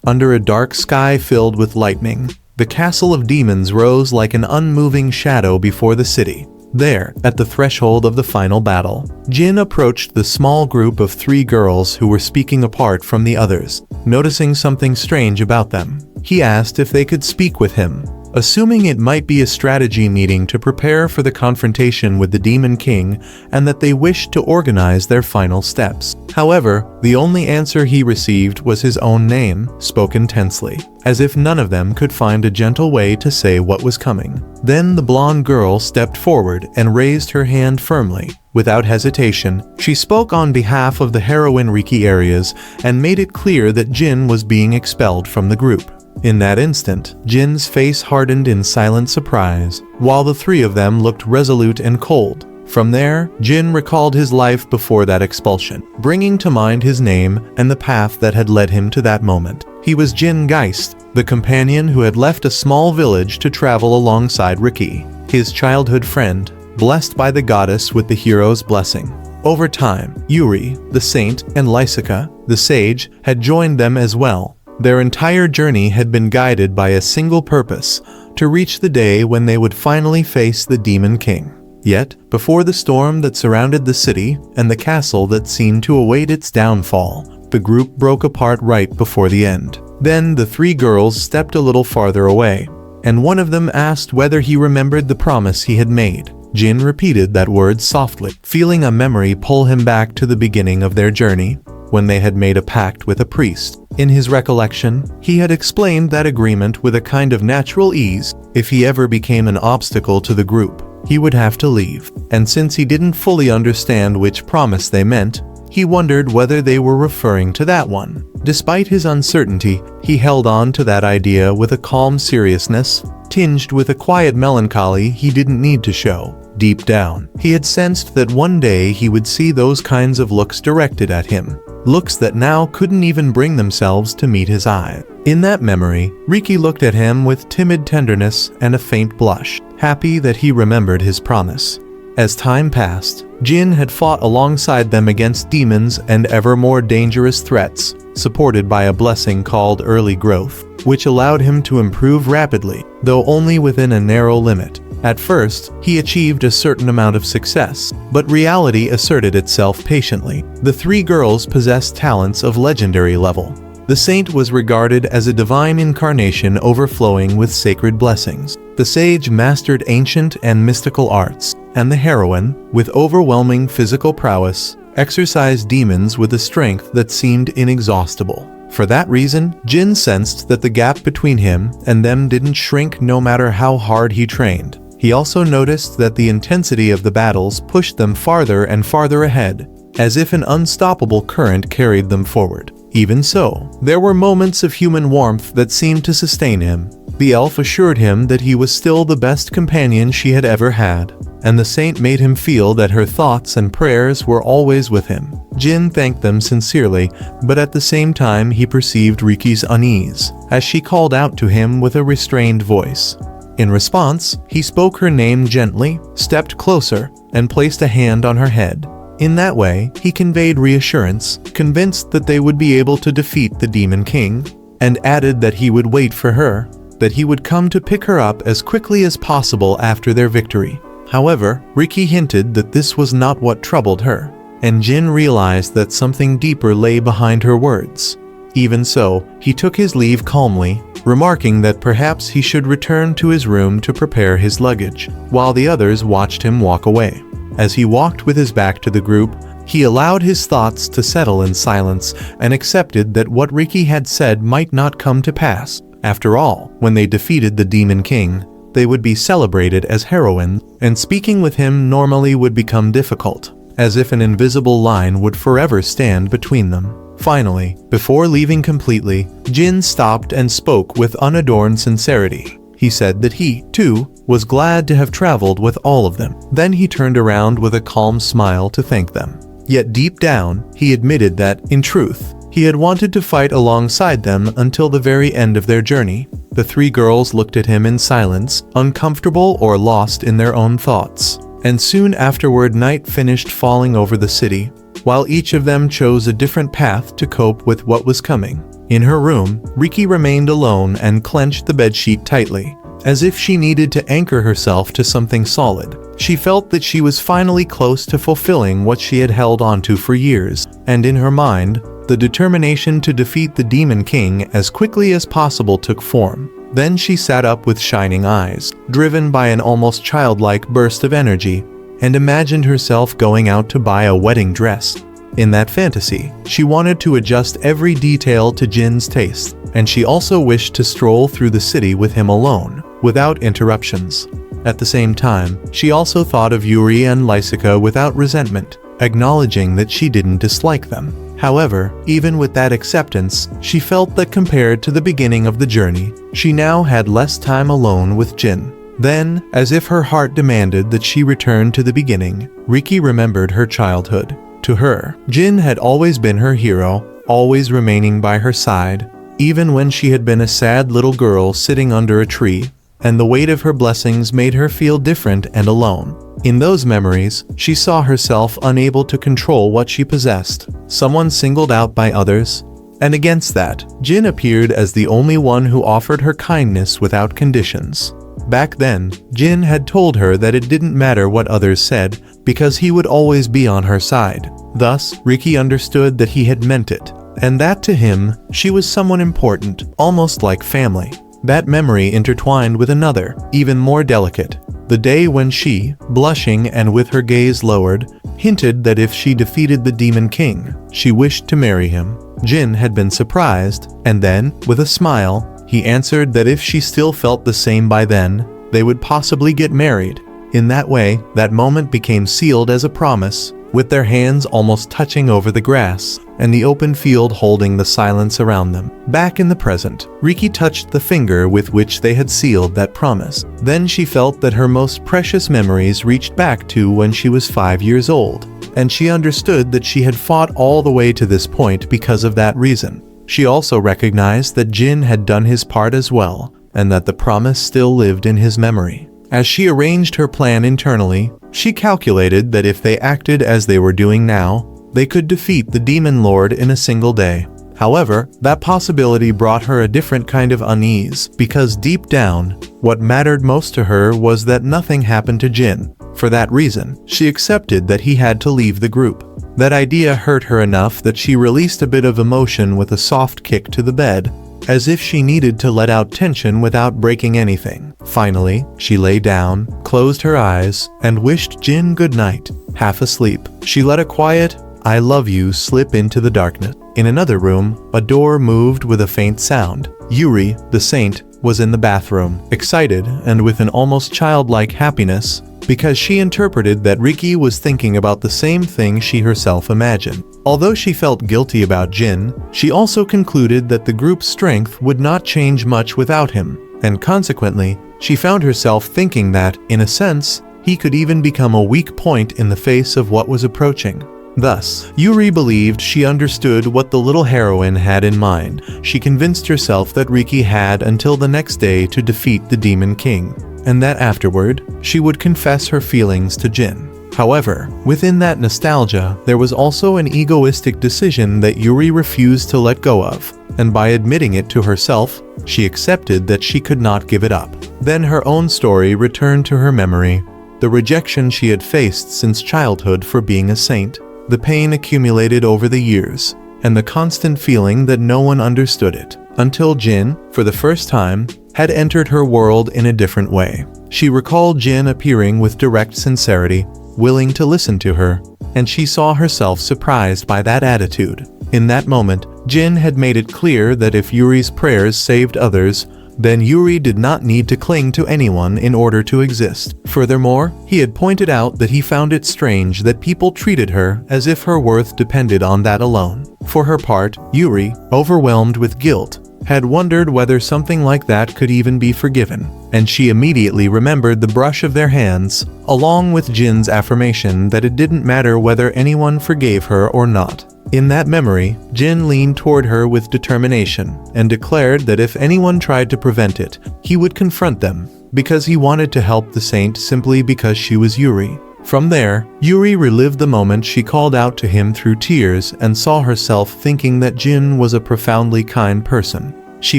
Under a dark sky filled with lightning, the castle of demons rose like an unmoving shadow before the city. There, at the threshold of the final battle, Jin approached the small group of 3 girls who were speaking apart from the others. Noticing something strange about them, he asked if they could speak with him, assuming it might be a strategy meeting to prepare for the confrontation with the Demon King and that they wished to organize their final steps. However, the only answer he received was his own name, spoken tensely, as if none of them could find a gentle way to say what was coming. Then the blonde girl stepped forward and raised her hand firmly. Without hesitation, she spoke on behalf of the heroine Riki areas and made it clear that Jin was being expelled from the group. In that instant, Jin's face hardened in silent surprise, while the 3 of them looked resolute and cold. From there, Jin recalled his life before that expulsion, bringing to mind his name and the path that had led him to that moment. He was Jin Geist, the companion who had left a small village to travel alongside Riki, his childhood friend, blessed by the goddess with the hero's blessing. Over time, Yuri, the saint, and Lysica, the sage, had joined them as well. Their entire journey had been guided by a single purpose: to reach the day when they would finally face the Demon King. Yet, before the storm that surrounded the city and the castle that seemed to await its downfall, the group broke apart right before the end. Then the 3 girls stepped a little farther away, and one of them asked whether he remembered the promise he had made. Jin repeated that word softly, feeling a memory pull him back to the beginning of their journey, when they had made a pact with a priest. In his recollection, he had explained that agreement with a kind of natural ease. If he ever became an obstacle to the group, he would have to leave. And since he didn't fully understand which promise they meant, he wondered whether they were referring to that one. Despite his uncertainty, he held on to that idea with a calm seriousness, tinged with a quiet melancholy he didn't need to show. Deep down, he had sensed that one day he would see those kinds of looks directed at him. Looks that now couldn't even bring themselves to meet his eye. In that memory, Riki looked at him with timid tenderness and a faint blush, happy that he remembered his promise. As time passed, Jin had fought alongside them against demons and ever more dangerous threats, supported by a blessing called early growth, which allowed him to improve rapidly, though only within a narrow limit. At first, he achieved a certain amount of success, but reality asserted itself patiently. The 3 girls possessed talents of legendary level. The saint was regarded as a divine incarnation overflowing with sacred blessings. The sage mastered ancient and mystical arts, and the heroine, with overwhelming physical prowess, exorcised demons with a strength that seemed inexhaustible. For that reason, Jin sensed that the gap between him and them didn't shrink no matter how hard he trained. He also noticed that the intensity of the battles pushed them farther and farther ahead, as if an unstoppable current carried them forward. Even so, there were moments of human warmth that seemed to sustain him. The elf assured him that he was still the best companion she had ever had, and the saint made him feel that her thoughts and prayers were always with him. Jin thanked them sincerely, but at the same time he perceived Riki's unease, as she called out to him with a restrained voice. In response, he spoke her name gently, stepped closer, and placed a hand on her head. In that way, he conveyed reassurance, convinced that they would be able to defeat the Demon King, and added that he would wait for her, that he would come to pick her up as quickly as possible after their victory. However, Riki hinted that this was not what troubled her, and Jin realized that something deeper lay behind her words. Even so, he took his leave calmly, remarking that perhaps he should return to his room to prepare his luggage, while the others watched him walk away. As he walked with his back to the group, he allowed his thoughts to settle in silence and accepted that what Riki had said might not come to pass. After all, when they defeated the Demon King, they would be celebrated as heroines, and speaking with him normally would become difficult, as if an invisible line would forever stand between them. Finally, before leaving completely, Jin stopped and spoke with unadorned sincerity. He said that he, too, was glad to have traveled with all of them. Then he turned around with a calm smile to thank them. Yet deep down, he admitted that, in truth, he had wanted to fight alongside them until the very end of their journey. The 3 girls looked at him in silence, uncomfortable or lost in their own thoughts. And soon afterward night finished falling over the city, while each of them chose a different path to cope with what was coming. In her room, Riki remained alone and clenched the bedsheet tightly, as if she needed to anchor herself to something solid. She felt that she was finally close to fulfilling what she had held onto for years, and in her mind, the determination to defeat the Demon King as quickly as possible took form. Then she sat up with shining eyes, driven by an almost childlike burst of energy, and imagined herself going out to buy a wedding dress. In that fantasy, she wanted to adjust every detail to Jin's taste, and she also wished to stroll through the city with him alone, without interruptions. At the same time, she also thought of Yuri and Lysica without resentment, acknowledging that she didn't dislike them. However, even with that acceptance, she felt that compared to the beginning of the journey, she now had less time alone with Jin. Then, as if her heart demanded that she return to the beginning, Riki remembered her childhood. To her, Jin had always been her hero, always remaining by her side, even when she had been a sad little girl sitting under a tree, and the weight of her blessings made her feel different and alone. In those memories, she saw herself unable to control what she possessed, someone singled out by others, and against that, Jin appeared as the only one who offered her kindness without conditions. Back then, Jin had told her that it didn't matter what others said, because he would always be on her side. Thus, Riki understood that he had meant it, and that to him, she was someone important, almost like family. That memory intertwined with another, even more delicate. The day when she, blushing and with her gaze lowered, hinted that if she defeated the Demon King, she wished to marry him. Jin had been surprised, and then, with a smile, he answered that if she still felt the same by then, they would possibly get married. In that way, that moment became sealed as a promise, with their hands almost touching over the grass, and the open field holding the silence around them. Back in the present, Riki touched the finger with which they had sealed that promise. Then she felt that her most precious memories reached back to when she was 5 years old, and she understood that she had fought all the way to this point because of that reason. She also recognized that Jin had done his part as well, and that the promise still lived in his memory. As she arranged her plan internally, she calculated that if they acted as they were doing now, they could defeat the Demon Lord in a single day. However, that possibility brought her a different kind of unease, because deep down, what mattered most to her was that nothing happened to Jin. For that reason, she accepted that he had to leave the group. That idea hurt her enough that she released a bit of emotion with a soft kick to the bed, as if she needed to let out tension without breaking anything. Finally, she lay down, closed her eyes, and wished Jin good night. Half asleep, she let a quiet, "I love you" slip into the darkness. In another room, a door moved with a faint sound. Yuri, the saint, was in the bathroom, excited and with an almost childlike happiness, because she interpreted that Riki was thinking about the same thing she herself imagined. Although she felt guilty about Jin, she also concluded that the group's strength would not change much without him, and consequently, she found herself thinking that, in a sense, he could even become a weak point in the face of what was approaching. Thus, Yuri believed she understood what the little heroine had in mind. She convinced herself that Riki had until the next day to defeat the Demon King, and that afterward, she would confess her feelings to Jin. However, within that nostalgia, there was also an egoistic decision that Yuri refused to let go of, and by admitting it to herself, she accepted that she could not give it up. Then her own story returned to her memory, the rejection she had faced since childhood for being a saint, the pain accumulated over the years, and the constant feeling that no one understood it, until Jin, for the first time, had entered her world in a different way. She recalled Jin appearing with direct sincerity, willing to listen to her, and she saw herself surprised by that attitude. In that moment, Jin had made it clear that if Yuri's prayers saved others, then Yuri did not need to cling to anyone in order to exist. Furthermore, he had pointed out that he found it strange that people treated her as if her worth depended on that alone. For her part, Yuri, overwhelmed with guilt, had wondered whether something like that could even be forgiven, and she immediately remembered the brush of their hands, along with Jin's affirmation that it didn't matter whether anyone forgave her or not. In that memory, Jin leaned toward her with determination, and declared that if anyone tried to prevent it, he would confront them, because he wanted to help the saint simply because she was Yuri. From there, Yuri relived the moment she called out to him through tears and saw herself thinking that Jin was a profoundly kind person. She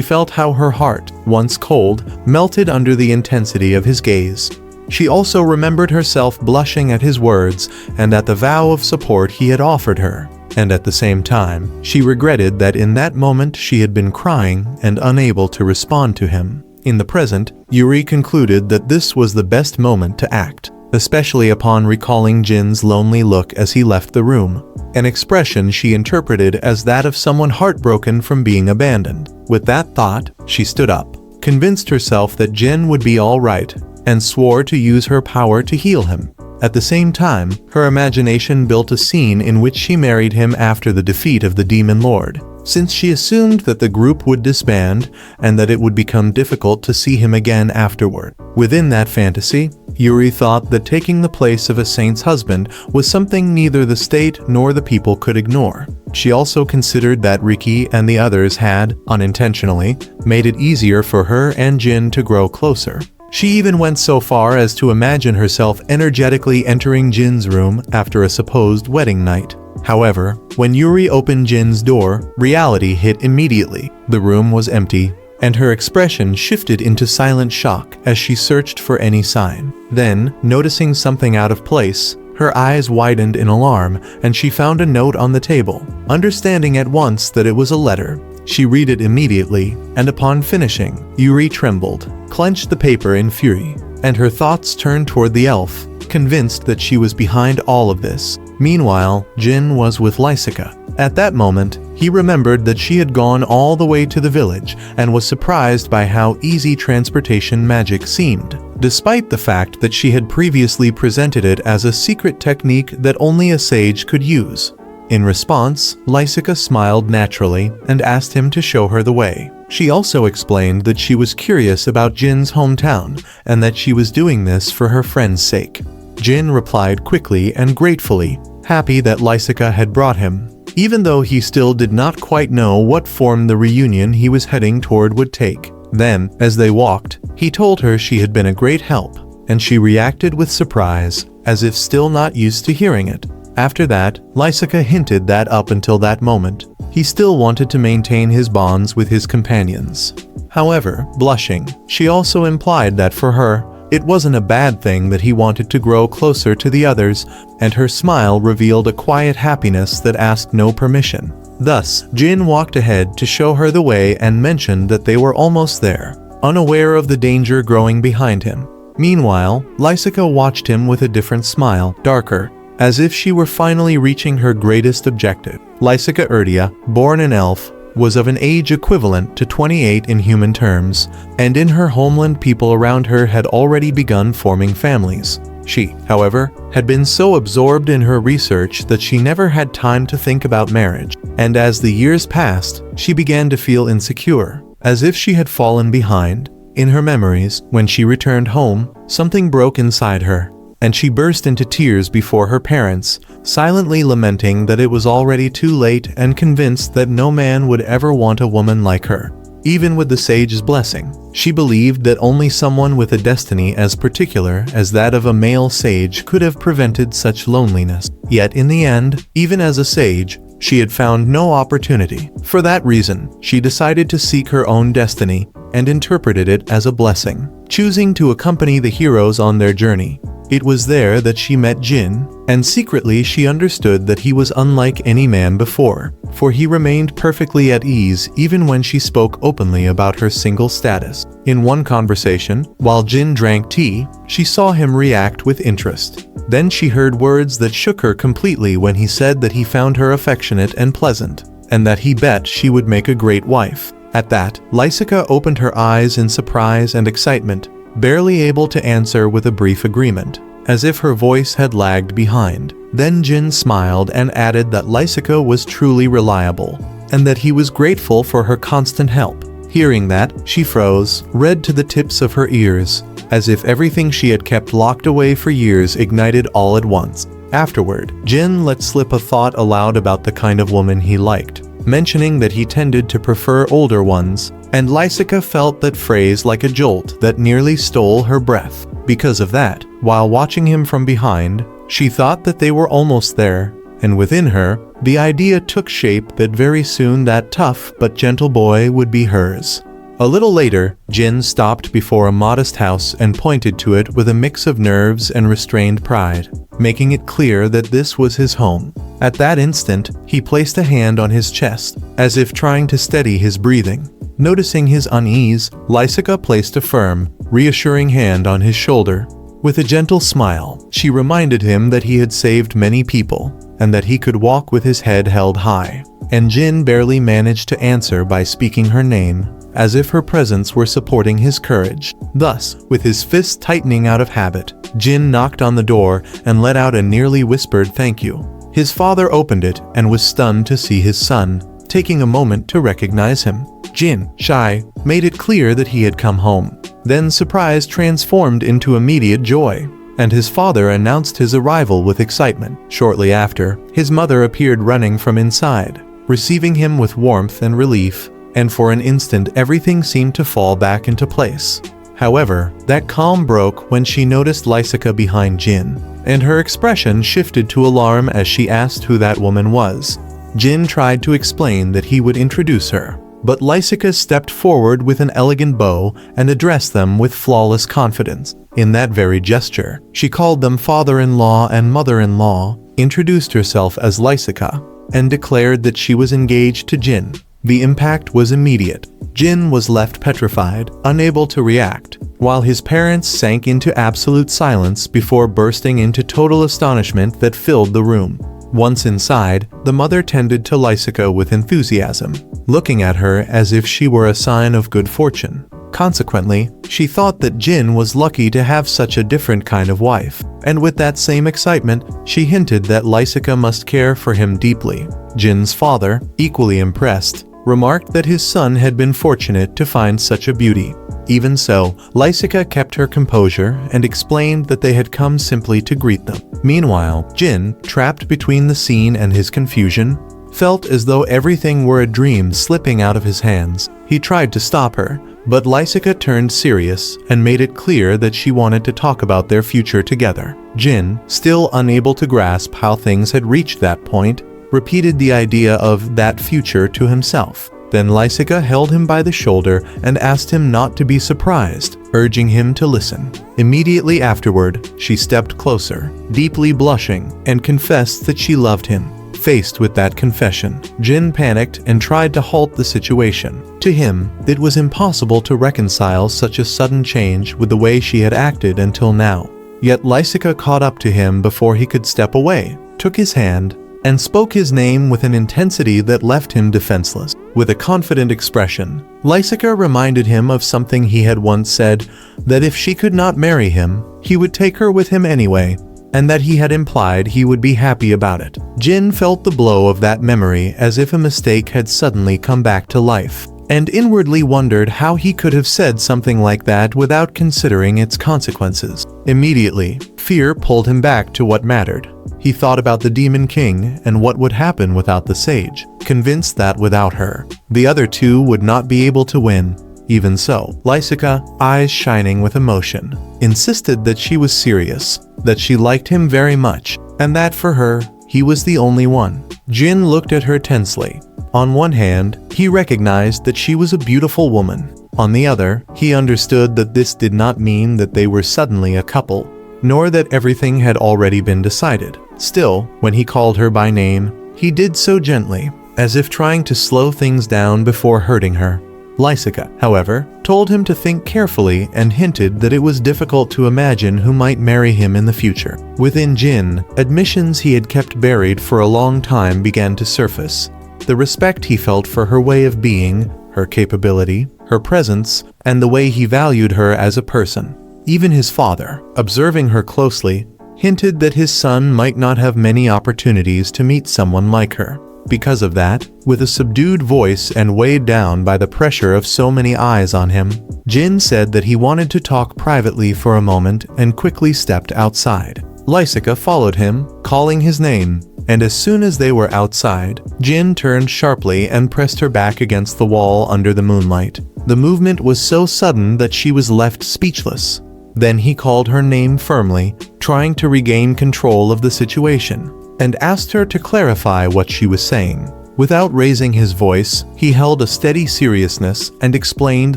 felt how her heart, once cold, melted under the intensity of his gaze. She also remembered herself blushing at his words and at the vow of support he had offered her. And at the same time, she regretted that in that moment she had been crying and unable to respond to him. In the present, Yuri concluded that this was the best moment to act, especially upon recalling Jin's lonely look as he left the room, an expression she interpreted as that of someone heartbroken from being abandoned. With that thought, she stood up, convinced herself that Jin would be all right, and swore to use her power to heal him. At the same time, her imagination built a scene in which she married him after the defeat of the Demon Lord, since she assumed that the group would disband and that it would become difficult to see him again afterward. Within that fantasy, Yuri thought that taking the place of a saint's husband was something neither the state nor the people could ignore. She also considered that Riki and the others had, unintentionally, made it easier for her and Jin to grow closer. She even went so far as to imagine herself energetically entering Jin's room after a supposed wedding night. However, when Yuri opened Jin's door, reality hit immediately. The room was empty, and her expression shifted into silent shock as she searched for any sign. Then, noticing something out of place, her eyes widened in alarm, and she found a note on the table. Understanding at once that it was a letter, she read it immediately, and upon finishing, Yuri trembled, clenched the paper in fury, and her thoughts turned toward the elf, convinced that she was behind all of this. Meanwhile, Jin was with Lysica. At that moment, he remembered that she had gone all the way to the village and was surprised by how easy transportation magic seemed, despite the fact that she had previously presented it as a secret technique that only a sage could use. In response, Lysica smiled naturally and asked him to show her the way. She also explained that she was curious about Jin's hometown and that she was doing this for her friend's sake. Jin replied quickly and gratefully, happy that Lysica had brought him, even though he still did not quite know what form the reunion he was heading toward would take. Then, as they walked, he told her she had been a great help, and she reacted with surprise, as if still not used to hearing it. After that, Lysica hinted that up until that moment, he still wanted to maintain his bonds with his companions. However, blushing, she also implied that for her, it wasn't a bad thing that he wanted to grow closer to the others, and her smile revealed a quiet happiness that asked no permission. Thus, Jin walked ahead to show her the way and mentioned that they were almost there, unaware of the danger growing behind him. Meanwhile, Lysica watched him with a different smile, darker, as if she were finally reaching her greatest objective. Lysica Erdia, born an elf, was of an age equivalent to 28 in human terms, and in her homeland people around her had already begun forming families. She, however, had been so absorbed in her research that she never had time to think about marriage, and as the years passed, she began to feel insecure, as if she had fallen behind. In her memories, when she returned home, something broke inside her, and she burst into tears before her parents, silently lamenting that it was already too late and convinced that no man would ever want a woman like her. Even with the sage's blessing, she believed that only someone with a destiny as particular as that of a male sage could have prevented such loneliness. Yet in the end, even as a sage, she had found no opportunity. For that reason, she decided to seek her own destiny and interpreted it as a blessing, choosing to accompany the heroes on their journey. It was there that she met Jin, and secretly she understood that he was unlike any man before, for he remained perfectly at ease even when she spoke openly about her single status. In one conversation, while Jin drank tea, she saw him react with interest. Then she heard words that shook her completely when he said that he found her affectionate and pleasant, and that he bet she would make a great wife. At that, Lysica opened her eyes in surprise and excitement, barely able to answer with a brief agreement, as if her voice had lagged behind. Then Jin smiled and added that Lysica was truly reliable, and that he was grateful for her constant help. Hearing that, she froze, red to the tips of her ears, as if everything she had kept locked away for years ignited all at once. Afterward, Jin let slip a thought aloud about the kind of woman he liked, mentioning that he tended to prefer older ones, and Lysica felt that phrase like a jolt that nearly stole her breath. Because of that, while watching him from behind, She thought that they were almost there, and within her, the idea took shape that very soon that tough but gentle boy would be hers. A little later, Jin stopped before a modest house and pointed to it with a mix of nerves and restrained pride, making it clear that this was his home. At that instant, he placed a hand on his chest, as if trying to steady his breathing. Noticing his unease, Lysica placed a firm, reassuring hand on his shoulder. With a gentle smile, she reminded him that he had saved many people, and that he could walk with his head held high. And Jin barely managed to answer by speaking her name, as if her presence were supporting his courage. Thus, with his fist tightening out of habit, Jin knocked on the door and let out a nearly whispered thank you. His father opened it and was stunned to see his son, taking a moment to recognize him. Jin, shy, made it clear that he had come home. Then surprise transformed into immediate joy, and his father announced his arrival with excitement. Shortly after, his mother appeared running from inside, receiving him with warmth and relief, and for an instant everything seemed to fall back into place. However, that calm broke when she noticed Lysica behind Jin, and her expression shifted to alarm as she asked who that woman was. Jin tried to explain that he would introduce her, but Lysica stepped forward with an elegant bow and addressed them with flawless confidence. In that very gesture, she called them father-in-law and mother-in-law, introduced herself as Lysica, and declared that she was engaged to Jin. The impact was immediate. Jin was left petrified, unable to react, while his parents sank into absolute silence before bursting into total astonishment that filled the room. Once inside, the mother tended to Lysica with enthusiasm, looking at her as if she were a sign of good fortune. Consequently, she thought that Jin was lucky to have such a different kind of wife, and with that same excitement, she hinted that Lysica must care for him deeply. Jin's father, equally impressed, remarked that his son had been fortunate to find such a beauty. Even so, Lysica kept her composure and explained that they had come simply to greet them. Meanwhile, Jin, trapped between the scene and his confusion, felt as though everything were a dream slipping out of his hands. He tried to stop her, but Lysica turned serious and made it clear that she wanted to talk about their future together. Jin, still unable to grasp how things had reached that point, repeated the idea of that future to himself. Then Lysica held him by the shoulder and asked him not to be surprised, urging him to listen. Immediately afterward, she stepped closer, deeply blushing, and confessed that she loved him. Faced with that confession, Jin panicked and tried to halt the situation. To him, it was impossible to reconcile such a sudden change with the way she had acted until now. Yet Lysica caught up to him before he could step away, took his hand, and spoke his name with an intensity that left him defenseless. With a confident expression, Lysica reminded him of something he had once said, that if she could not marry him, he would take her with him anyway, and that he had implied he would be happy about it. Jin felt the blow of that memory as if a mistake had suddenly come back to life, and inwardly wondered how he could have said something like that without considering its consequences. Immediately, fear pulled him back to what mattered. He thought about the Demon King and what would happen without the sage, convinced that without her, the other two would not be able to win. Even so, Lysica, eyes shining with emotion, insisted that she was serious, that she liked him very much, and that for her, he was the only one. Jin looked at her tensely. On one hand, he recognized that she was a beautiful woman. On the other, he understood that this did not mean that they were suddenly a couple, nor that everything had already been decided. Still, when he called her by name, he did so gently, as if trying to slow things down before hurting her. Lysica, however, told him to think carefully and hinted that it was difficult to imagine who might marry him in the future. Within Jin, admissions he had kept buried for a long time began to surface. The respect he felt for her way of being, her capability, her presence, and the way he valued her as a person. Even his father, observing her closely, hinted that his son might not have many opportunities to meet someone like her. Because of that, with a subdued voice and weighed down by the pressure of so many eyes on him, Jin said that he wanted to talk privately for a moment and quickly stepped outside. Lysica followed him, calling his name, and as soon as they were outside, Jin turned sharply and pressed her back against the wall under the moonlight. The movement was so sudden that she was left speechless. Then he called her name firmly, trying to regain control of the situation, and asked her to clarify what she was saying. Without raising his voice, he held a steady seriousness and explained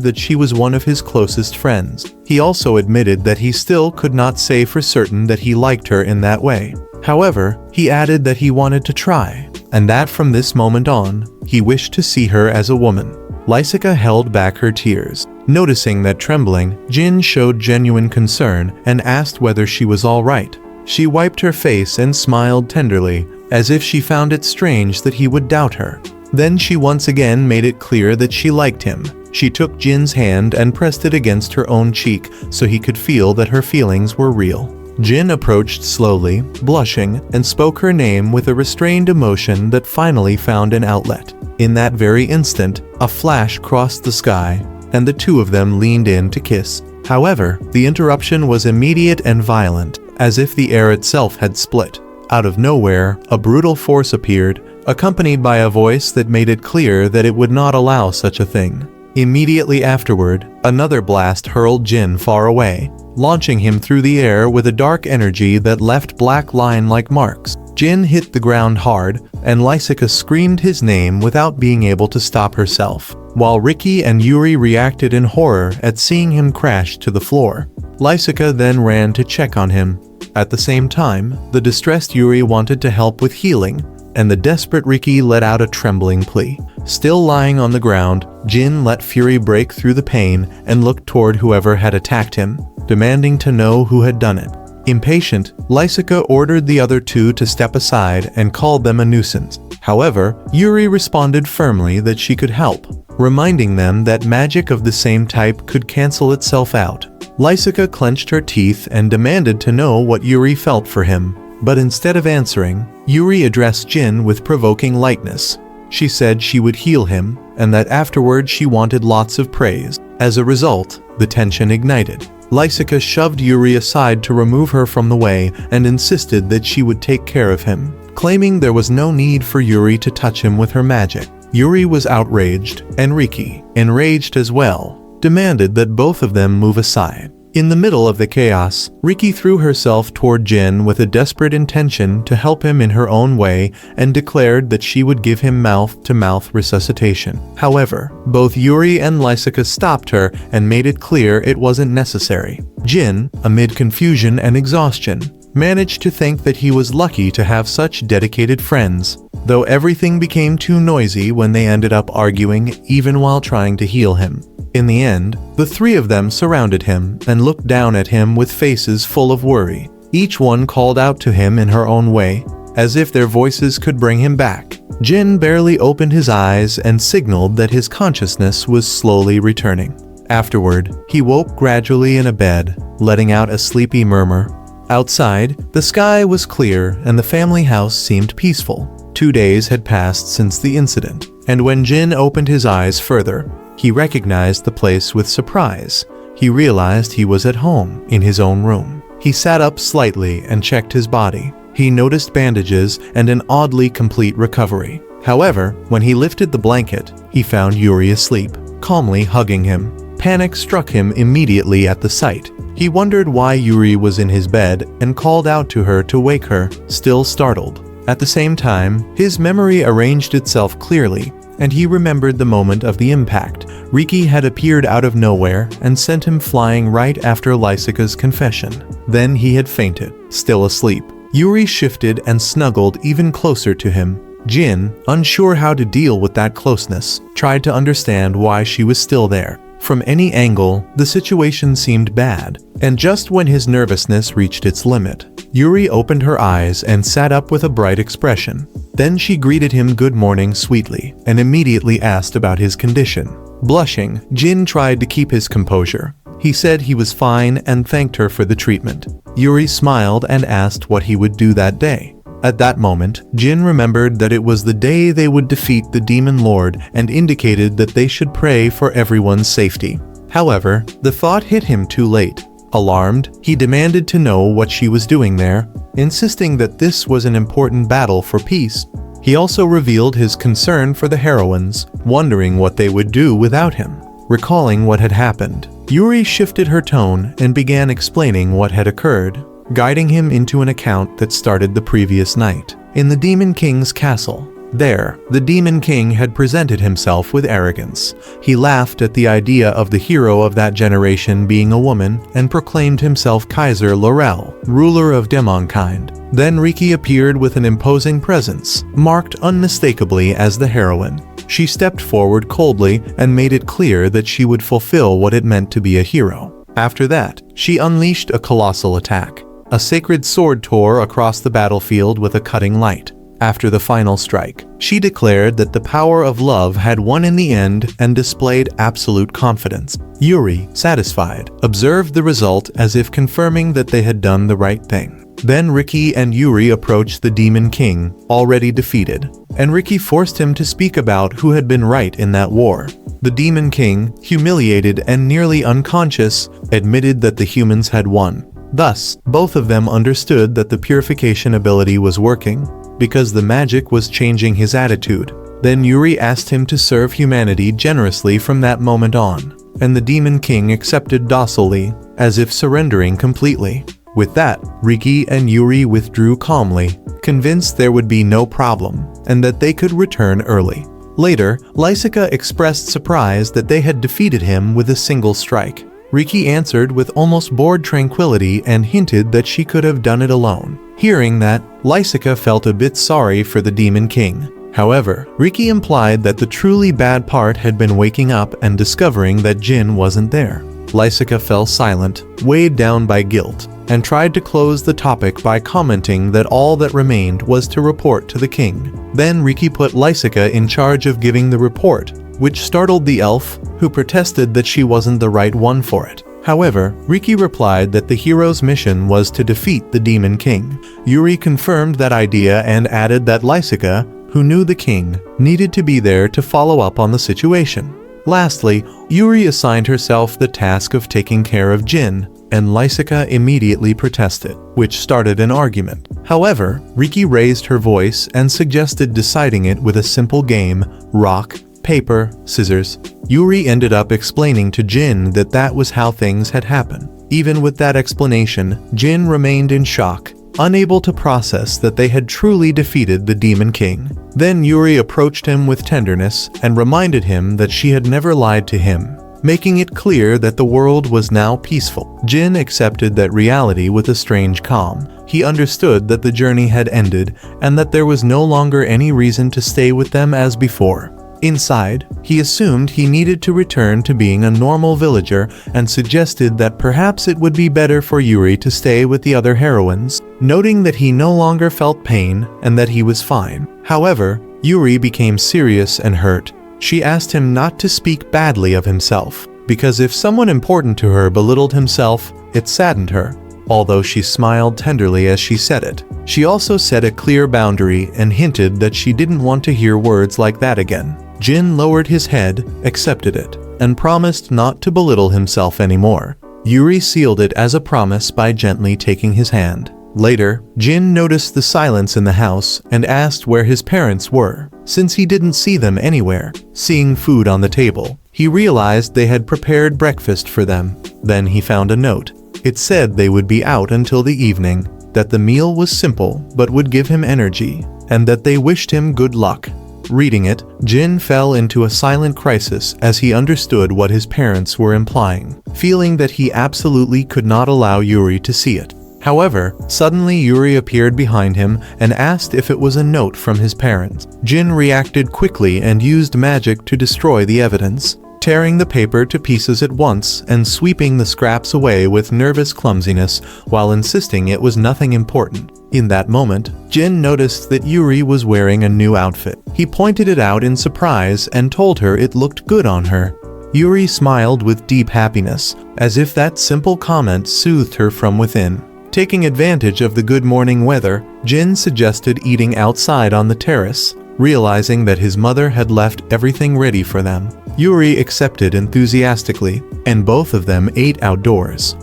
that she was one of his closest friends. He also admitted that he still could not say for certain that he liked her in that way. However, he added that he wanted to try, and that from this moment on, he wished to see her as a woman. Lysica held back her tears. Noticing that trembling, Jin showed genuine concern and asked whether she was all right. She wiped her face and smiled tenderly, as if she found it strange that he would doubt her. Then she once again made it clear that she liked him. She took Jin's hand and pressed it against her own cheek so he could feel that her feelings were real. Jin approached slowly, blushing, and spoke her name with a restrained emotion that finally found an outlet. In that very instant, a flash crossed the sky, and the two of them leaned in to kiss. However, the interruption was immediate and violent, as if the air itself had split. Out of nowhere, a brutal force appeared, accompanied by a voice that made it clear that it would not allow such a thing. Immediately afterward, another blast hurled Jin far away, launching him through the air with a dark energy that left black line-like marks. Jin hit the ground hard, and Lysica screamed his name without being able to stop herself, while Ricky and Yuri reacted in horror at seeing him crash to the floor. Lysica then ran to check on him. At the same time, the distressed Yuri wanted to help with healing, and the desperate Ricky let out a trembling plea. Still lying on the ground, Jin let fury break through the pain and looked toward whoever had attacked him, demanding to know who had done it. Impatient, Lysica ordered the other two to step aside and called them a nuisance. However, Yuri responded firmly that she could help, reminding them that magic of the same type could cancel itself out. Lysica clenched her teeth and demanded to know what Yuri felt for him, but instead of answering, Yuri addressed Jin with provoking lightness. She said she would heal him, and that afterward she wanted lots of praise. As a result, the tension ignited. Lysica shoved Yuri aside to remove her from the way and insisted that she would take care of him, claiming there was no need for Yuri to touch him with her magic. Yuri was outraged, and Riki, enraged as well, demanded that both of them move aside. In the middle of the chaos, Riki threw herself toward Jin with a desperate intention to help him in her own way and declared that she would give him mouth-to-mouth resuscitation. However, both Yuri and Lysica stopped her and made it clear it wasn't necessary. Jin, amid confusion and exhaustion, managed to think that he was lucky to have such dedicated friends, though everything became too noisy when they ended up arguing even while trying to heal him. In the end, the three of them surrounded him and looked down at him with faces full of worry. Each one called out to him in her own way, as if their voices could bring him back. Jin barely opened his eyes and signaled that his consciousness was slowly returning. Afterward, he woke gradually in a bed, letting out a sleepy murmur. Outside, the sky was clear and the family house seemed peaceful. 2 days had passed since the incident, and when Jin opened his eyes further, he recognized the place with surprise. He realized he was at home, in his own room. He sat up slightly and checked his body. He noticed bandages and an oddly complete recovery. However, when he lifted the blanket, he found Yuri asleep, calmly hugging him. Panic struck him immediately at the sight. He wondered why Yuri was in his bed and called out to her to wake her, still startled. At the same time, his memory arranged itself clearly, and he remembered the moment of the impact. Riki had appeared out of nowhere and sent him flying right after Lysica's confession. Then he had fainted, still asleep. Yuri shifted and snuggled even closer to him. Jin, unsure how to deal with that closeness, tried to understand why she was still there. From any angle, the situation seemed bad, and just when his nervousness reached its limit, Yuri opened her eyes and sat up with a bright expression. Then she greeted him good morning sweetly and immediately asked about his condition. Blushing, Jin tried to keep his composure. He said he was fine and thanked her for the treatment. Yuri smiled and asked what he would do that day. At that moment, Jin remembered that it was the day they would defeat the Demon Lord and indicated that they should pray for everyone's safety. However, the thought hit him too late. Alarmed, he demanded to know what she was doing there, insisting that this was an important battle for peace. He also revealed his concern for the heroines, wondering what they would do without him. Recalling what had happened, Yuri shifted her tone and began explaining what had occurred, guiding him into an account that started the previous night. In the Demon King's castle. There, the Demon King had presented himself with arrogance. He laughed at the idea of the hero of that generation being a woman and proclaimed himself Kaiser Laurel, ruler of demonkind. Then Riki appeared with an imposing presence, marked unmistakably as the heroine. She stepped forward coldly and made it clear that she would fulfill what it meant to be a hero. After that, she unleashed a colossal attack. A sacred sword tore across the battlefield with a cutting light. After the final strike, she declared that the power of love had won in the end and displayed absolute confidence. Yuri, satisfied, observed the result as if confirming that they had done the right thing. Then Riki and Yuri approached the Demon King, already defeated, and Riki forced him to speak about who had been right in that war. The Demon King, humiliated and nearly unconscious, admitted that the humans had won. Thus, both of them understood that the purification ability was working, because the magic was changing his attitude. Then Yuri asked him to serve humanity generously from that moment on, and the Demon King accepted docilely, as if surrendering completely. With that, Riki and Yuri withdrew calmly, convinced there would be no problem, and that they could return early. Later, Lysica expressed surprise that they had defeated him with a single strike. Riki answered with almost bored tranquility and hinted that she could have done it alone. Hearing that, Lysica felt a bit sorry for the Demon King. However, Riki implied that the truly bad part had been waking up and discovering that Jin wasn't there. Lysica fell silent, weighed down by guilt, and tried to close the topic by commenting that all that remained was to report to the king. Then Riki put Lysica in charge of giving the report, which startled the elf, who protested that she wasn't the right one for it. However, Riki replied that the hero's mission was to defeat the Demon King. Yuri confirmed that idea and added that Lysica, who knew the king, needed to be there to follow up on the situation. Lastly, Yuri assigned herself the task of taking care of Jin, and Lysica immediately protested, which started an argument. However, Riki raised her voice and suggested deciding it with a simple game, rock, paper, scissors. Yuri ended up explaining to Jin that that was how things had happened. Even with that explanation, Jin remained in shock, unable to process that they had truly defeated the Demon King. Then Yuri approached him with tenderness and reminded him that she had never lied to him, making it clear that the world was now peaceful. Jin accepted that reality with a strange calm. He understood that the journey had ended and that there was no longer any reason to stay with them as before. Inside, he assumed he needed to return to being a normal villager and suggested that perhaps it would be better for Yuri to stay with the other heroines, noting that he no longer felt pain and that he was fine. However, Yuri became serious and hurt. She asked him not to speak badly of himself, because if someone important to her belittled himself, it saddened her. Although she smiled tenderly as she said it, she also set a clear boundary and hinted that she didn't want to hear words like that again. Jin lowered his head, accepted it, and promised not to belittle himself anymore. Yuri sealed it as a promise by gently taking his hand. Later, Jin noticed the silence in the house and asked where his parents were, since he didn't see them anywhere. Seeing food on the table, he realized they had prepared breakfast for them. Then he found a note. It said they would be out until the evening, that the meal was simple but would give him energy, and that they wished him good luck. Reading it, Jin fell into a silent crisis as he understood what his parents were implying, feeling that he absolutely could not allow Yuri to see it. However, suddenly Yuri appeared behind him and asked if it was a note from his parents. Jin reacted quickly and used magic to destroy the evidence, tearing the paper to pieces at once and sweeping the scraps away with nervous clumsiness while insisting it was nothing important. In that moment, Jin noticed that Yuri was wearing a new outfit. He pointed it out in surprise and told her it looked good on her. Yuri smiled with deep happiness, as if that simple comment soothed her from within. Taking advantage of the good morning weather, Jin suggested eating outside on the terrace, realizing that his mother had left everything ready for them. Yuri accepted enthusiastically, and both of them ate outdoors.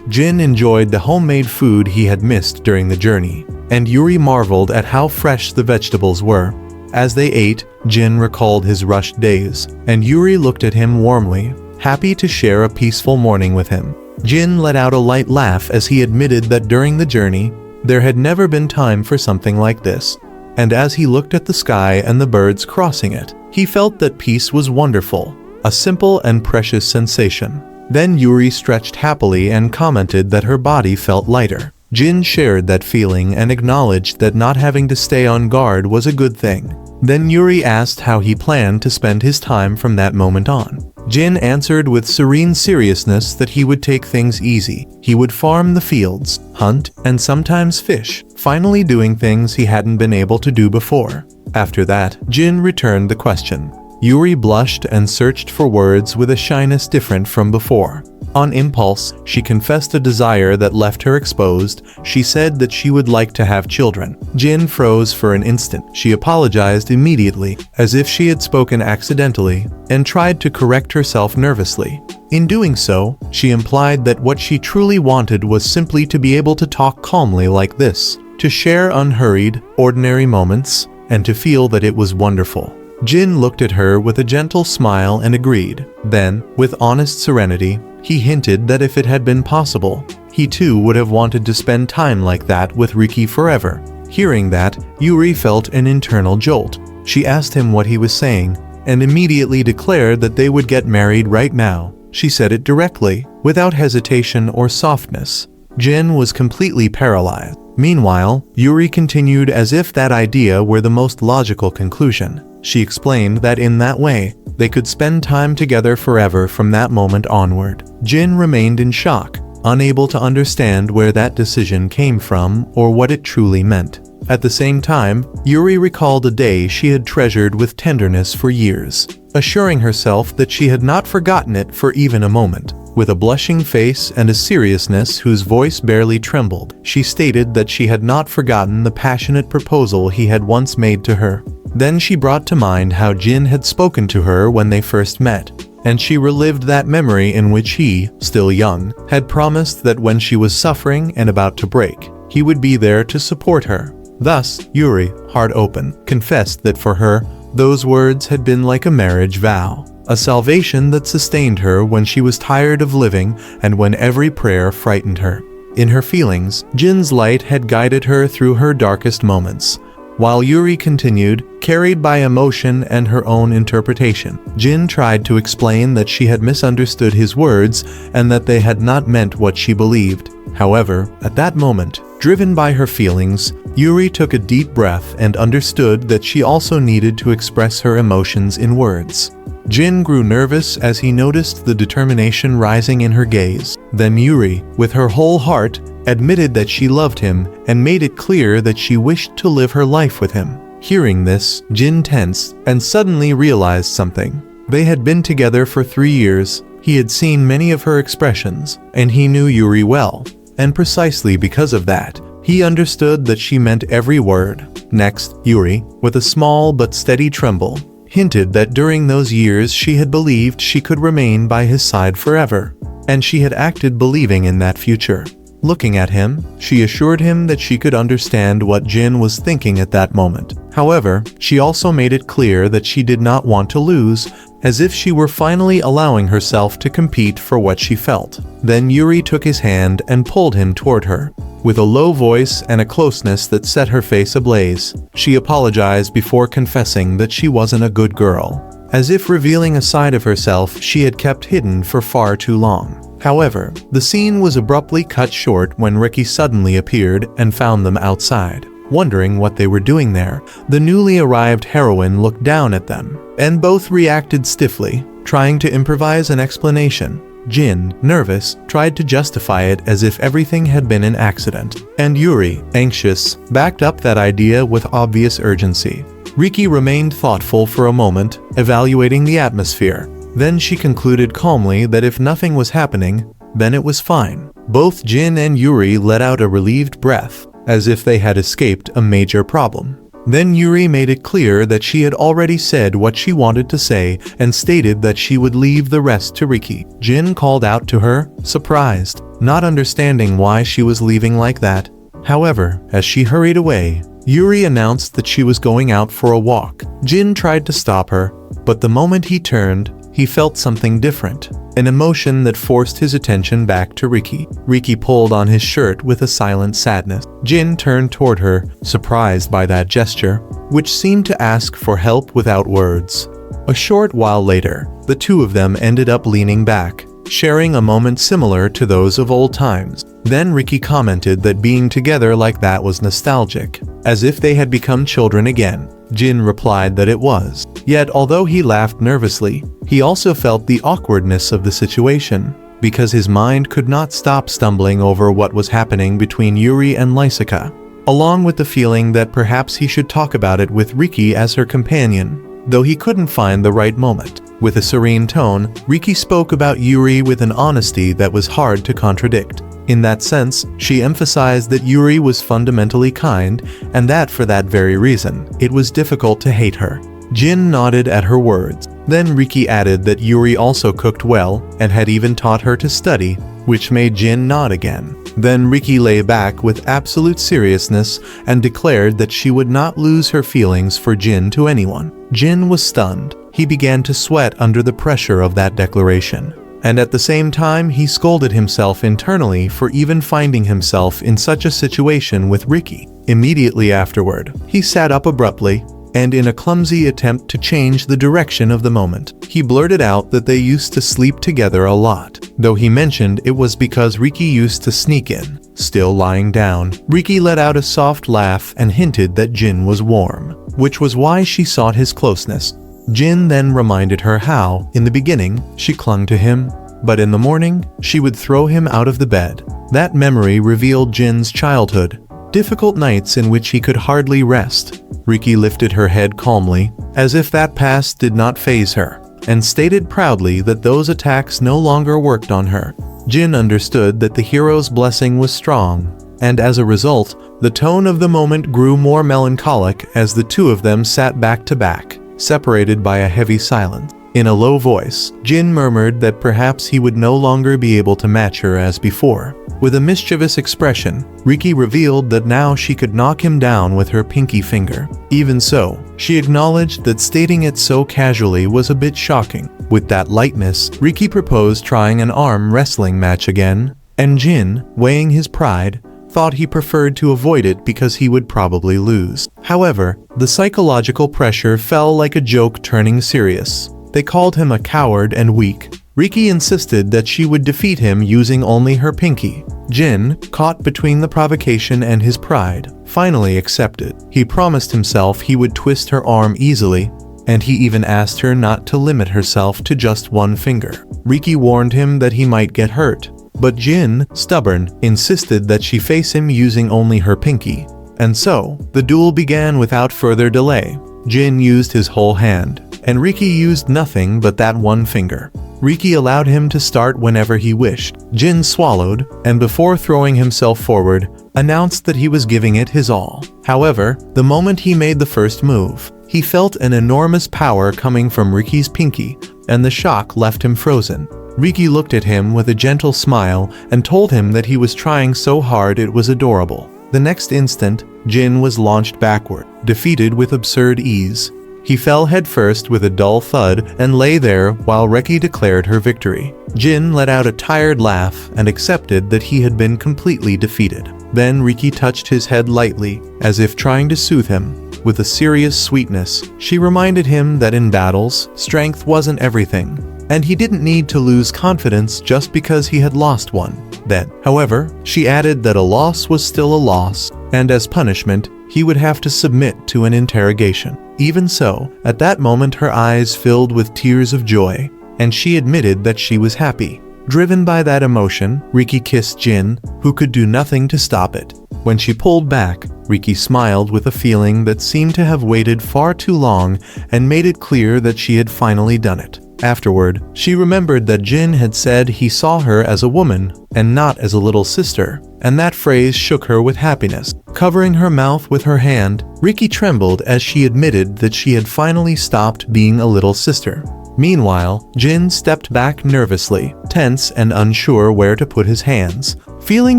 Jin enjoyed the homemade food he had missed during the journey, and Yuri marveled at how fresh the vegetables were. As they ate, Jin recalled his rushed days, and Yuri looked at him warmly. happy to share a peaceful morning with him. Jin let out a light laugh as he admitted that during the journey, there had never been time for something like this. And as he looked at the sky and the birds crossing it, he felt that peace was wonderful, a simple and precious sensation. Then Yuri stretched happily and commented that her body felt lighter. Jin shared that feeling and acknowledged that not having to stay on guard was a good thing. Then Yuri asked how he planned to spend his time from that moment on. Jin answered with serene seriousness that he would take things easy. He would farm the fields, hunt, and sometimes fish, finally doing things he hadn't been able to do before. After that, Jin returned the question. Yuri blushed and searched for words with a shyness different from before. On impulse, she confessed a desire that left her exposed. She said that she would like to have children. Jin froze for an instant. She apologized immediately, as if she had spoken accidentally, and tried to correct herself nervously. In doing so, she implied that what she truly wanted was simply to be able to talk calmly like this, to share unhurried, ordinary moments, and to feel that it was wonderful. Jin looked at her with a gentle smile and agreed. Then, with honest serenity, he hinted that if it had been possible, he too would have wanted to spend time like that with Riki forever. Hearing that, Yuri felt an internal jolt. She asked him what he was saying, and immediately declared that they would get married right now. She said it directly, without hesitation or softness. Jin was completely paralyzed. Meanwhile, Yuri continued as if that idea were the most logical conclusion. She explained that in that way, they could spend time together forever from that moment onward. Jin remained in shock, unable to understand where that decision came from or what it truly meant. At the same time, Yuri recalled a day she had treasured with tenderness for years, assuring herself that she had not forgotten it for even a moment. With a blushing face and a seriousness whose voice barely trembled, she stated that she had not forgotten the passionate proposal he had once made to her. Then she brought to mind how Jin had spoken to her when they first met, and she relived that memory in which he, still young, had promised that when she was suffering and about to break, he would be there to support her. Thus, Yuri, heart open, confessed that for her, those words had been like a marriage vow, a salvation that sustained her when she was tired of living and when every prayer frightened her. In her feelings, Jin's light had guided her through her darkest moments. While Yuri continued, carried by emotion and her own interpretation, Jin tried to explain that she had misunderstood his words and that they had not meant what she believed. However, at that moment, driven by her feelings, Yuri took a deep breath and understood that she also needed to express her emotions in words. Jin grew nervous as he noticed the determination rising in her gaze. Then Yuri, with her whole heart, admitted that she loved him and made it clear that she wished to live her life with him. Hearing this, Jin tensed and suddenly realized something. They had been together for 3 years. He had seen many of her expressions, and he knew Yuri well. And precisely because of that, he understood that she meant every word. Next, Yuri, with a small but steady tremble, hinted that during those years she had believed she could remain by his side forever, and she had acted believing in that future. Looking at him, she assured him that she could understand what Jin was thinking at that moment. However, she also made it clear that she did not want to lose, as if she were finally allowing herself to compete for what she felt. Then Yuri took his hand and pulled him toward her. With a low voice and a closeness that set her face ablaze, she apologized before confessing that she wasn't a good girl, as if revealing a side of herself she had kept hidden for far too long. However, the scene was abruptly cut short when Riki suddenly appeared and found them outside. Wondering what they were doing there, the newly arrived heroine looked down at them, and both reacted stiffly, trying to improvise an explanation. Jin, nervous, tried to justify it as if everything had been an accident, and Yuri, anxious, backed up that idea with obvious urgency. Riki remained thoughtful for a moment, evaluating the atmosphere. Then she concluded calmly that if nothing was happening, then it was fine. Both Jin and Yuri let out a relieved breath, as if they had escaped a major problem. Then Yuri made it clear that she had already said what she wanted to say and stated that she would leave the rest to Riki. Jin called out to her, surprised, not understanding why she was leaving like that. However, as she hurried away, Yuri announced that she was going out for a walk. Jin tried to stop her, but the moment he turned, he felt something different, an emotion that forced his attention back to Riki. Riki pulled on his shirt with a silent sadness. Jin turned toward her, surprised by that gesture, which seemed to ask for help without words. A short while later, the two of them ended up leaning back, sharing a moment similar to those of old times. Then Riki commented that being together like that was nostalgic, as if they had become children again. Jin replied that it was. Yet although he laughed nervously, he also felt the awkwardness of the situation, because his mind could not stop stumbling over what was happening between Yuri and Lysica, along with the feeling that perhaps he should talk about it with Riki as her companion, though he couldn't find the right moment. With a serene tone, Riki spoke about Yuri with an honesty that was hard to contradict. In that sense, she emphasized that Yuri was fundamentally kind, and that for that very reason, it was difficult to hate her. Jin nodded at her words. Then Riki added that Yuri also cooked well, and had even taught her to study, which made Jin nod again. Then Riki lay back with absolute seriousness and declared that she would not lose her feelings for Jin to anyone. Jin was stunned. He began to sweat under the pressure of that declaration. And at the same time, he scolded himself internally for even finding himself in such a situation with Riki. Immediately afterward, he sat up abruptly, and in a clumsy attempt to change the direction of the moment, he blurted out that they used to sleep together a lot, though he mentioned it was because Riki used to sneak in. Still lying down, Riki let out a soft laugh and hinted that Jin was warm, which was why she sought his closeness. Jin then reminded her how, in the beginning, she clung to him, but in the morning, she would throw him out of the bed. That memory revealed Jin's childhood, difficult nights in which he could hardly rest. Riki lifted her head calmly, as if that past did not faze her, and stated proudly that those attacks no longer worked on her. Jin understood that the hero's blessing was strong, and as a result, the tone of the moment grew more melancholic as the two of them sat back to back, separated by a heavy silence. In a low voice, Jin murmured that perhaps he would no longer be able to match her as before. With a mischievous expression, Riki revealed that now she could knock him down with her pinky finger. Even so, she acknowledged that stating it so casually was a bit shocking. With that lightness, Riki proposed trying an arm wrestling match again, and Jin, weighing his pride, thought he preferred to avoid it because he would probably lose. However, the psychological pressure fell like a joke turning serious. They called him a coward and weak. Riki insisted that she would defeat him using only her pinky. Jin, caught between the provocation and his pride, finally accepted. He promised himself he would twist her arm easily, and he even asked her not to limit herself to just one finger. Riki warned him that he might get hurt, but Jin, stubborn, insisted that she face him using only her pinky. And so, the duel began without further delay. Jin used his whole hand, and Riki used nothing but that one finger. Riki allowed him to start whenever he wished. Jin swallowed, and before throwing himself forward, announced that he was giving it his all. However, the moment he made the first move, he felt an enormous power coming from Riki's pinky, and the shock left him frozen. Riki looked at him with a gentle smile and told him that he was trying so hard it was adorable. The next instant, Jin was launched backward, defeated with absurd ease. He fell headfirst with a dull thud and lay there while Riki declared her victory. Jin let out a tired laugh and accepted that he had been completely defeated. Then Riki touched his head lightly, as if trying to soothe him. With a serious sweetness, she reminded him that in battles, strength wasn't everything, and he didn't need to lose confidence just because he had lost one. Then, however, she added that a loss was still a loss, and as punishment, he would have to submit to an interrogation. Even so, at that moment her eyes filled with tears of joy, and she admitted that she was happy. Driven by that emotion, Riki kissed Jin, who could do nothing to stop it. When she pulled back, Riki smiled with a feeling that seemed to have waited far too long and made it clear that she had finally done it. Afterward, she remembered that Jin had said he saw her as a woman and not as a little sister, and that phrase shook her with happiness. Covering her mouth with her hand, Riki trembled as she admitted that she had finally stopped being a little sister. Meanwhile, Jin stepped back nervously, tense and unsure where to put his hands, feeling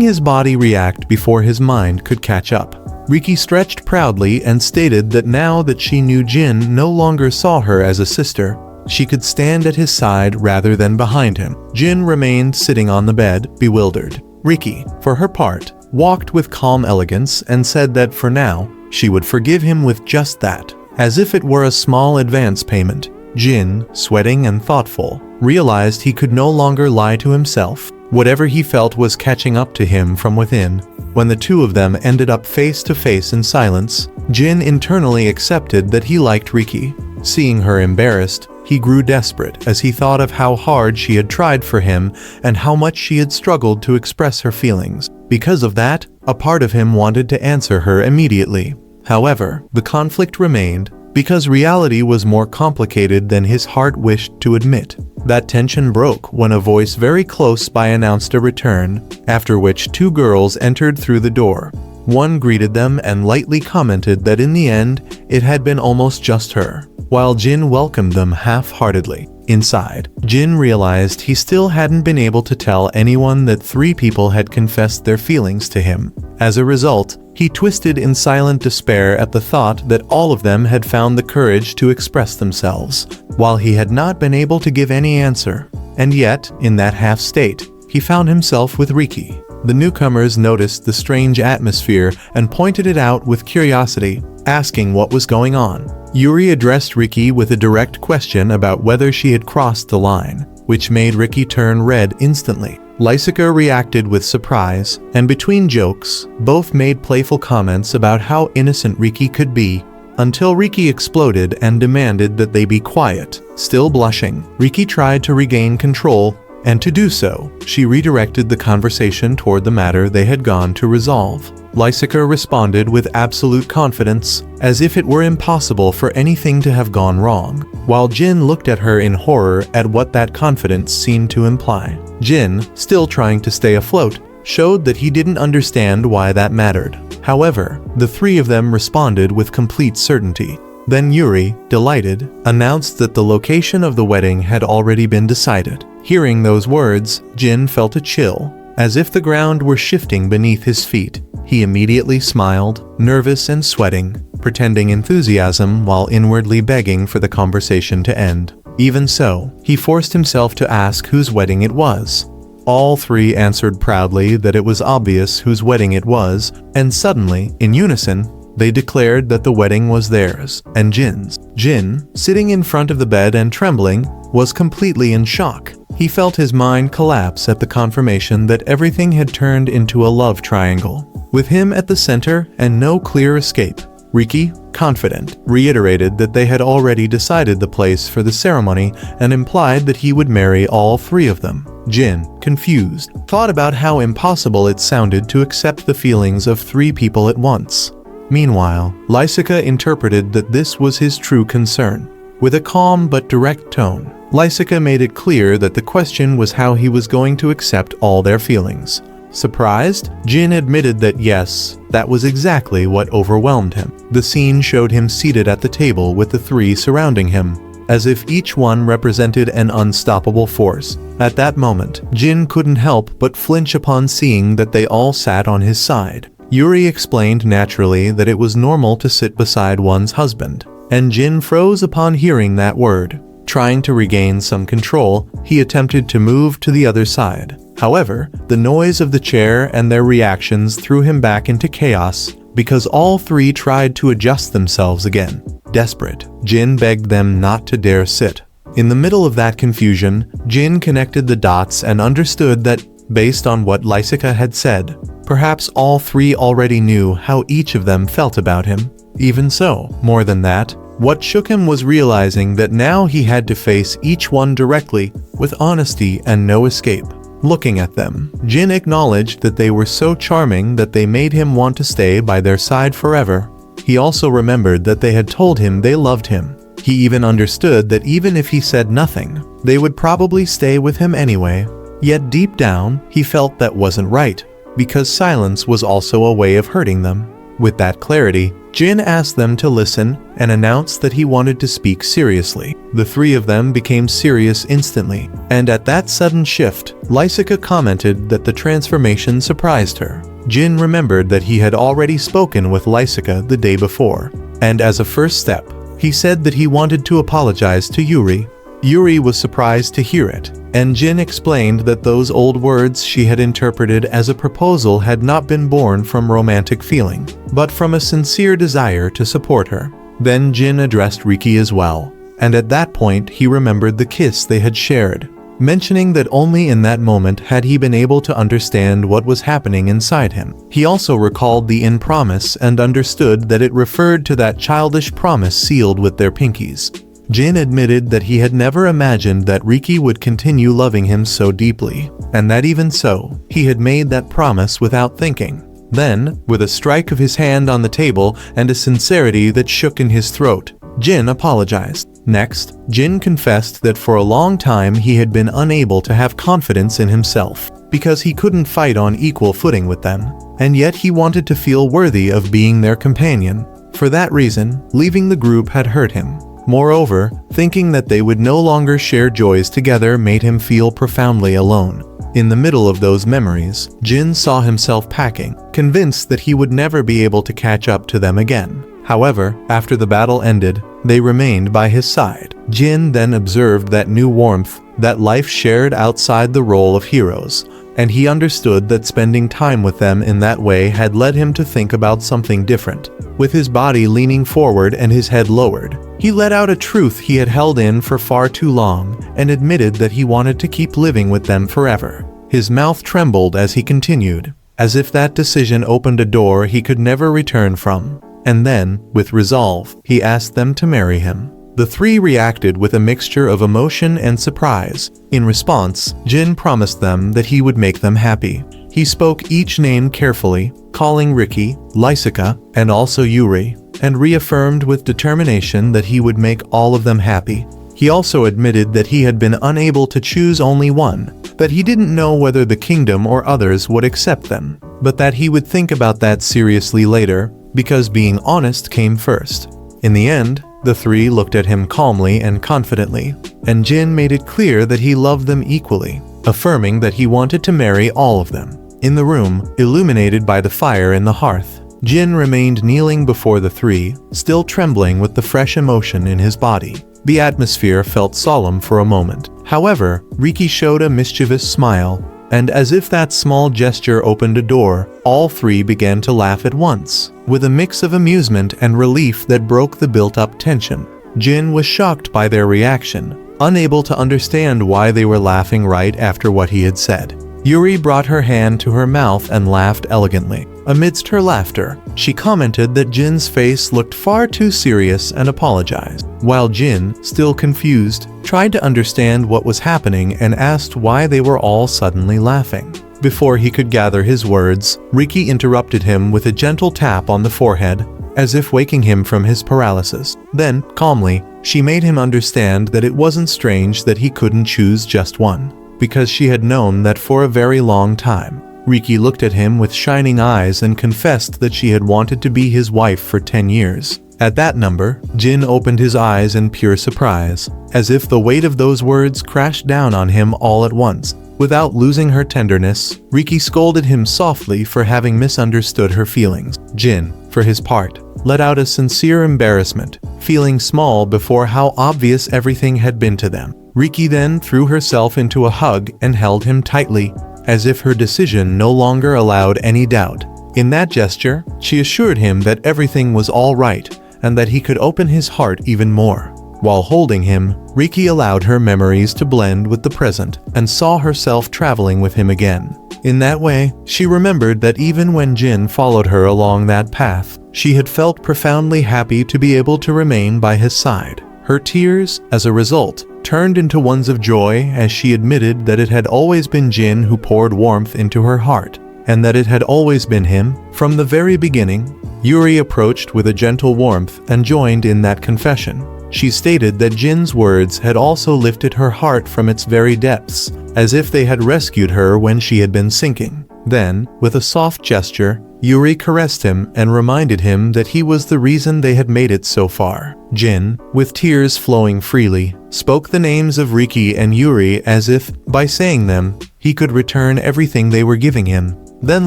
his body react before his mind could catch up. Riki stretched proudly and stated that now that she knew Jin no longer saw her as a sister, she could stand at his side rather than behind him. Jin remained sitting on the bed, bewildered. Riki, for her part, walked with calm elegance and said that for now, she would forgive him with just that, as if it were a small advance payment. Jin, sweating and thoughtful, realized he could no longer lie to himself. Whatever he felt was catching up to him from within. When the two of them ended up face to face in silence, Jin internally accepted that he liked Riki. Seeing her embarrassed, he grew desperate as he thought of how hard she had tried for him and how much she had struggled to express her feelings. Because of that, a part of him wanted to answer her immediately. However, the conflict remained, because reality was more complicated than his heart wished to admit. That tension broke when a voice very close by announced a return, after which two girls entered through the door. One greeted them and lightly commented that in the end, it had been almost just her, while Jin welcomed them half-heartedly. Inside, Jin realized he still hadn't been able to tell anyone that three people had confessed their feelings to him. As a result, he twisted in silent despair at the thought that all of them had found the courage to express themselves, while he had not been able to give any answer. And yet, in that half-state, he found himself with Riki. The newcomers noticed the strange atmosphere and pointed it out with curiosity, asking what was going on. Yuri addressed Riki with a direct question about whether she had crossed the line, which made Riki turn red instantly. Lysica reacted with surprise, and between jokes, both made playful comments about how innocent Riki could be, until Riki exploded and demanded that they be quiet. Still blushing, Riki tried to regain control, and to do so, she redirected the conversation toward the matter they had gone to resolve. Lysica responded with absolute confidence, as if it were impossible for anything to have gone wrong, while Jin looked at her in horror at what that confidence seemed to imply. Jin, still trying to stay afloat, showed that he didn't understand why that mattered. However, the three of them responded with complete certainty. Then Yuri, delighted, announced that the location of the wedding had already been decided. Hearing those words, Jin felt a chill, as if the ground were shifting beneath his feet. He immediately smiled, nervous and sweating, pretending enthusiasm while inwardly begging for the conversation to end. Even so, he forced himself to ask whose wedding it was. All three answered proudly that it was obvious whose wedding it was, and suddenly, in unison, they declared that the wedding was theirs, and Jin's. Jin, sitting in front of the bed and trembling, was completely in shock. He felt his mind collapse at the confirmation that everything had turned into a love triangle, with him at the center and no clear escape. Riki, confident, reiterated that they had already decided the place for the ceremony and implied that he would marry all three of them. Jin, confused, thought about how impossible it sounded to accept the feelings of three people at once. Meanwhile, Lysica interpreted that this was his true concern. With a calm but direct tone, Lysica made it clear that the question was how he was going to accept all their feelings. Surprised, Jin admitted that yes, that was exactly what overwhelmed him. The scene showed him seated at the table with the three surrounding him, as if each one represented an unstoppable force. At that moment, Jin couldn't help but flinch upon seeing that they all sat on his side. Yuri explained naturally that it was normal to sit beside one's husband, and Jin froze upon hearing that word. Trying to regain some control, he attempted to move to the other side. However, the noise of the chair and their reactions threw him back into chaos, because all three tried to adjust themselves again. Desperate, Jin begged them not to dare sit. In the middle of that confusion, Jin connected the dots and understood that, based on what Lysica had said, perhaps all three already knew how each of them felt about him. Even so, more than that, what shook him was realizing that now he had to face each one directly, with honesty and no escape. Looking at them, Jin acknowledged that they were so charming that they made him want to stay by their side forever. He also remembered that they had told him they loved him. He even understood that even if he said nothing, they would probably stay with him anyway. Yet deep down, he felt that wasn't right, because silence was also a way of hurting them. With that clarity, Jin asked them to listen and announced that he wanted to speak seriously. The three of them became serious instantly, and at that sudden shift, Lysica commented that the transformation surprised her. Jin remembered that he had already spoken with Lysica the day before, and as a first step, he said that he wanted to apologize to Yuri. Yuri was surprised to hear it, and Jin explained that those old words she had interpreted as a proposal had not been born from romantic feeling, but from a sincere desire to support her. Then Jin addressed Riki as well, and at that point he remembered the kiss they had shared, mentioning that only in that moment had he been able to understand what was happening inside him. He also recalled the in-promise and understood that it referred to that childish promise sealed with their pinkies. Jin admitted that he had never imagined that Riki would continue loving him so deeply, and that even so, he had made that promise without thinking. Then, with a strike of his hand on the table and a sincerity that shook in his throat, Jin apologized. Next, Jin confessed that for a long time he had been unable to have confidence in himself, because he couldn't fight on equal footing with them, and yet he wanted to feel worthy of being their companion. For that reason, leaving the group had hurt him. Moreover, thinking that they would no longer share joys together made him feel profoundly alone. In the middle of those memories, Jin saw himself packing, convinced that he would never be able to catch up to them again. However, after the battle ended, they remained by his side. Jin then observed that new warmth that life shared outside the role of heroes, and he understood that spending time with them in that way had led him to think about something different. With his body leaning forward and his head lowered, he let out a truth he had held in for far too long and admitted that he wanted to keep living with them forever. His mouth trembled as he continued, as if that decision opened a door he could never return from. And then, with resolve, he asked them to marry him. The three reacted with a mixture of emotion and surprise. In response, Jin promised them that he would make them happy. He spoke each name carefully, calling Riki, Lysica, and also Yuri, and reaffirmed with determination that he would make all of them happy. He also admitted that he had been unable to choose only one, that he didn't know whether the kingdom or others would accept them, but that he would think about that seriously later, because being honest came first. In the end, the three looked at him calmly and confidently, and Jin made it clear that he loved them equally, affirming that he wanted to marry all of them. In the room, illuminated by the fire in the hearth, Jin remained kneeling before the three, still trembling with the fresh emotion in his body. The atmosphere felt solemn for a moment. However, Riki showed a mischievous smile, and as if that small gesture opened a door, all three began to laugh at once, with a mix of amusement and relief that broke the built-up tension. Jin was shocked by their reaction, unable to understand why they were laughing right after what he had said. Yuri brought her hand to her mouth and laughed elegantly. Amidst her laughter, she commented that Jin's face looked far too serious and apologized, while Jin, still confused, tried to understand what was happening and asked why they were all suddenly laughing. Before he could gather his words, Riki interrupted him with a gentle tap on the forehead, as if waking him from his paralysis. Then, calmly, she made him understand that it wasn't strange that he couldn't choose just one, because she had known that for a very long time. Riki looked at him with shining eyes and confessed that she had wanted to be his wife for 10 years. At that number, Jin opened his eyes in pure surprise, as if the weight of those words crashed down on him all at once. Without losing her tenderness, Riki scolded him softly for having misunderstood her feelings. Jin, for his part, let out a sincere embarrassment, feeling small before how obvious everything had been to them. Riki then threw herself into a hug and held him tightly, as if her decision no longer allowed any doubt. In that gesture, she assured him that everything was all right and that he could open his heart even more. While holding him, Riki allowed her memories to blend with the present and saw herself traveling with him again. In that way, she remembered that even when Jin followed her along that path, she had felt profoundly happy to be able to remain by his side. Her tears, as a result, turned into ones of joy as she admitted that it had always been Jin who poured warmth into her heart, and that it had always been him from the very beginning. Yuri approached with a gentle warmth and joined in that confession. She stated that Jin's words had also lifted her heart from its very depths, as if they had rescued her when she had been sinking. Then, with a soft gesture, Yuri caressed him and reminded him that he was the reason they had made it so far. Jin, with tears flowing freely, spoke the names of Riki and Yuri as if, by saying them, he could return everything they were giving him. Then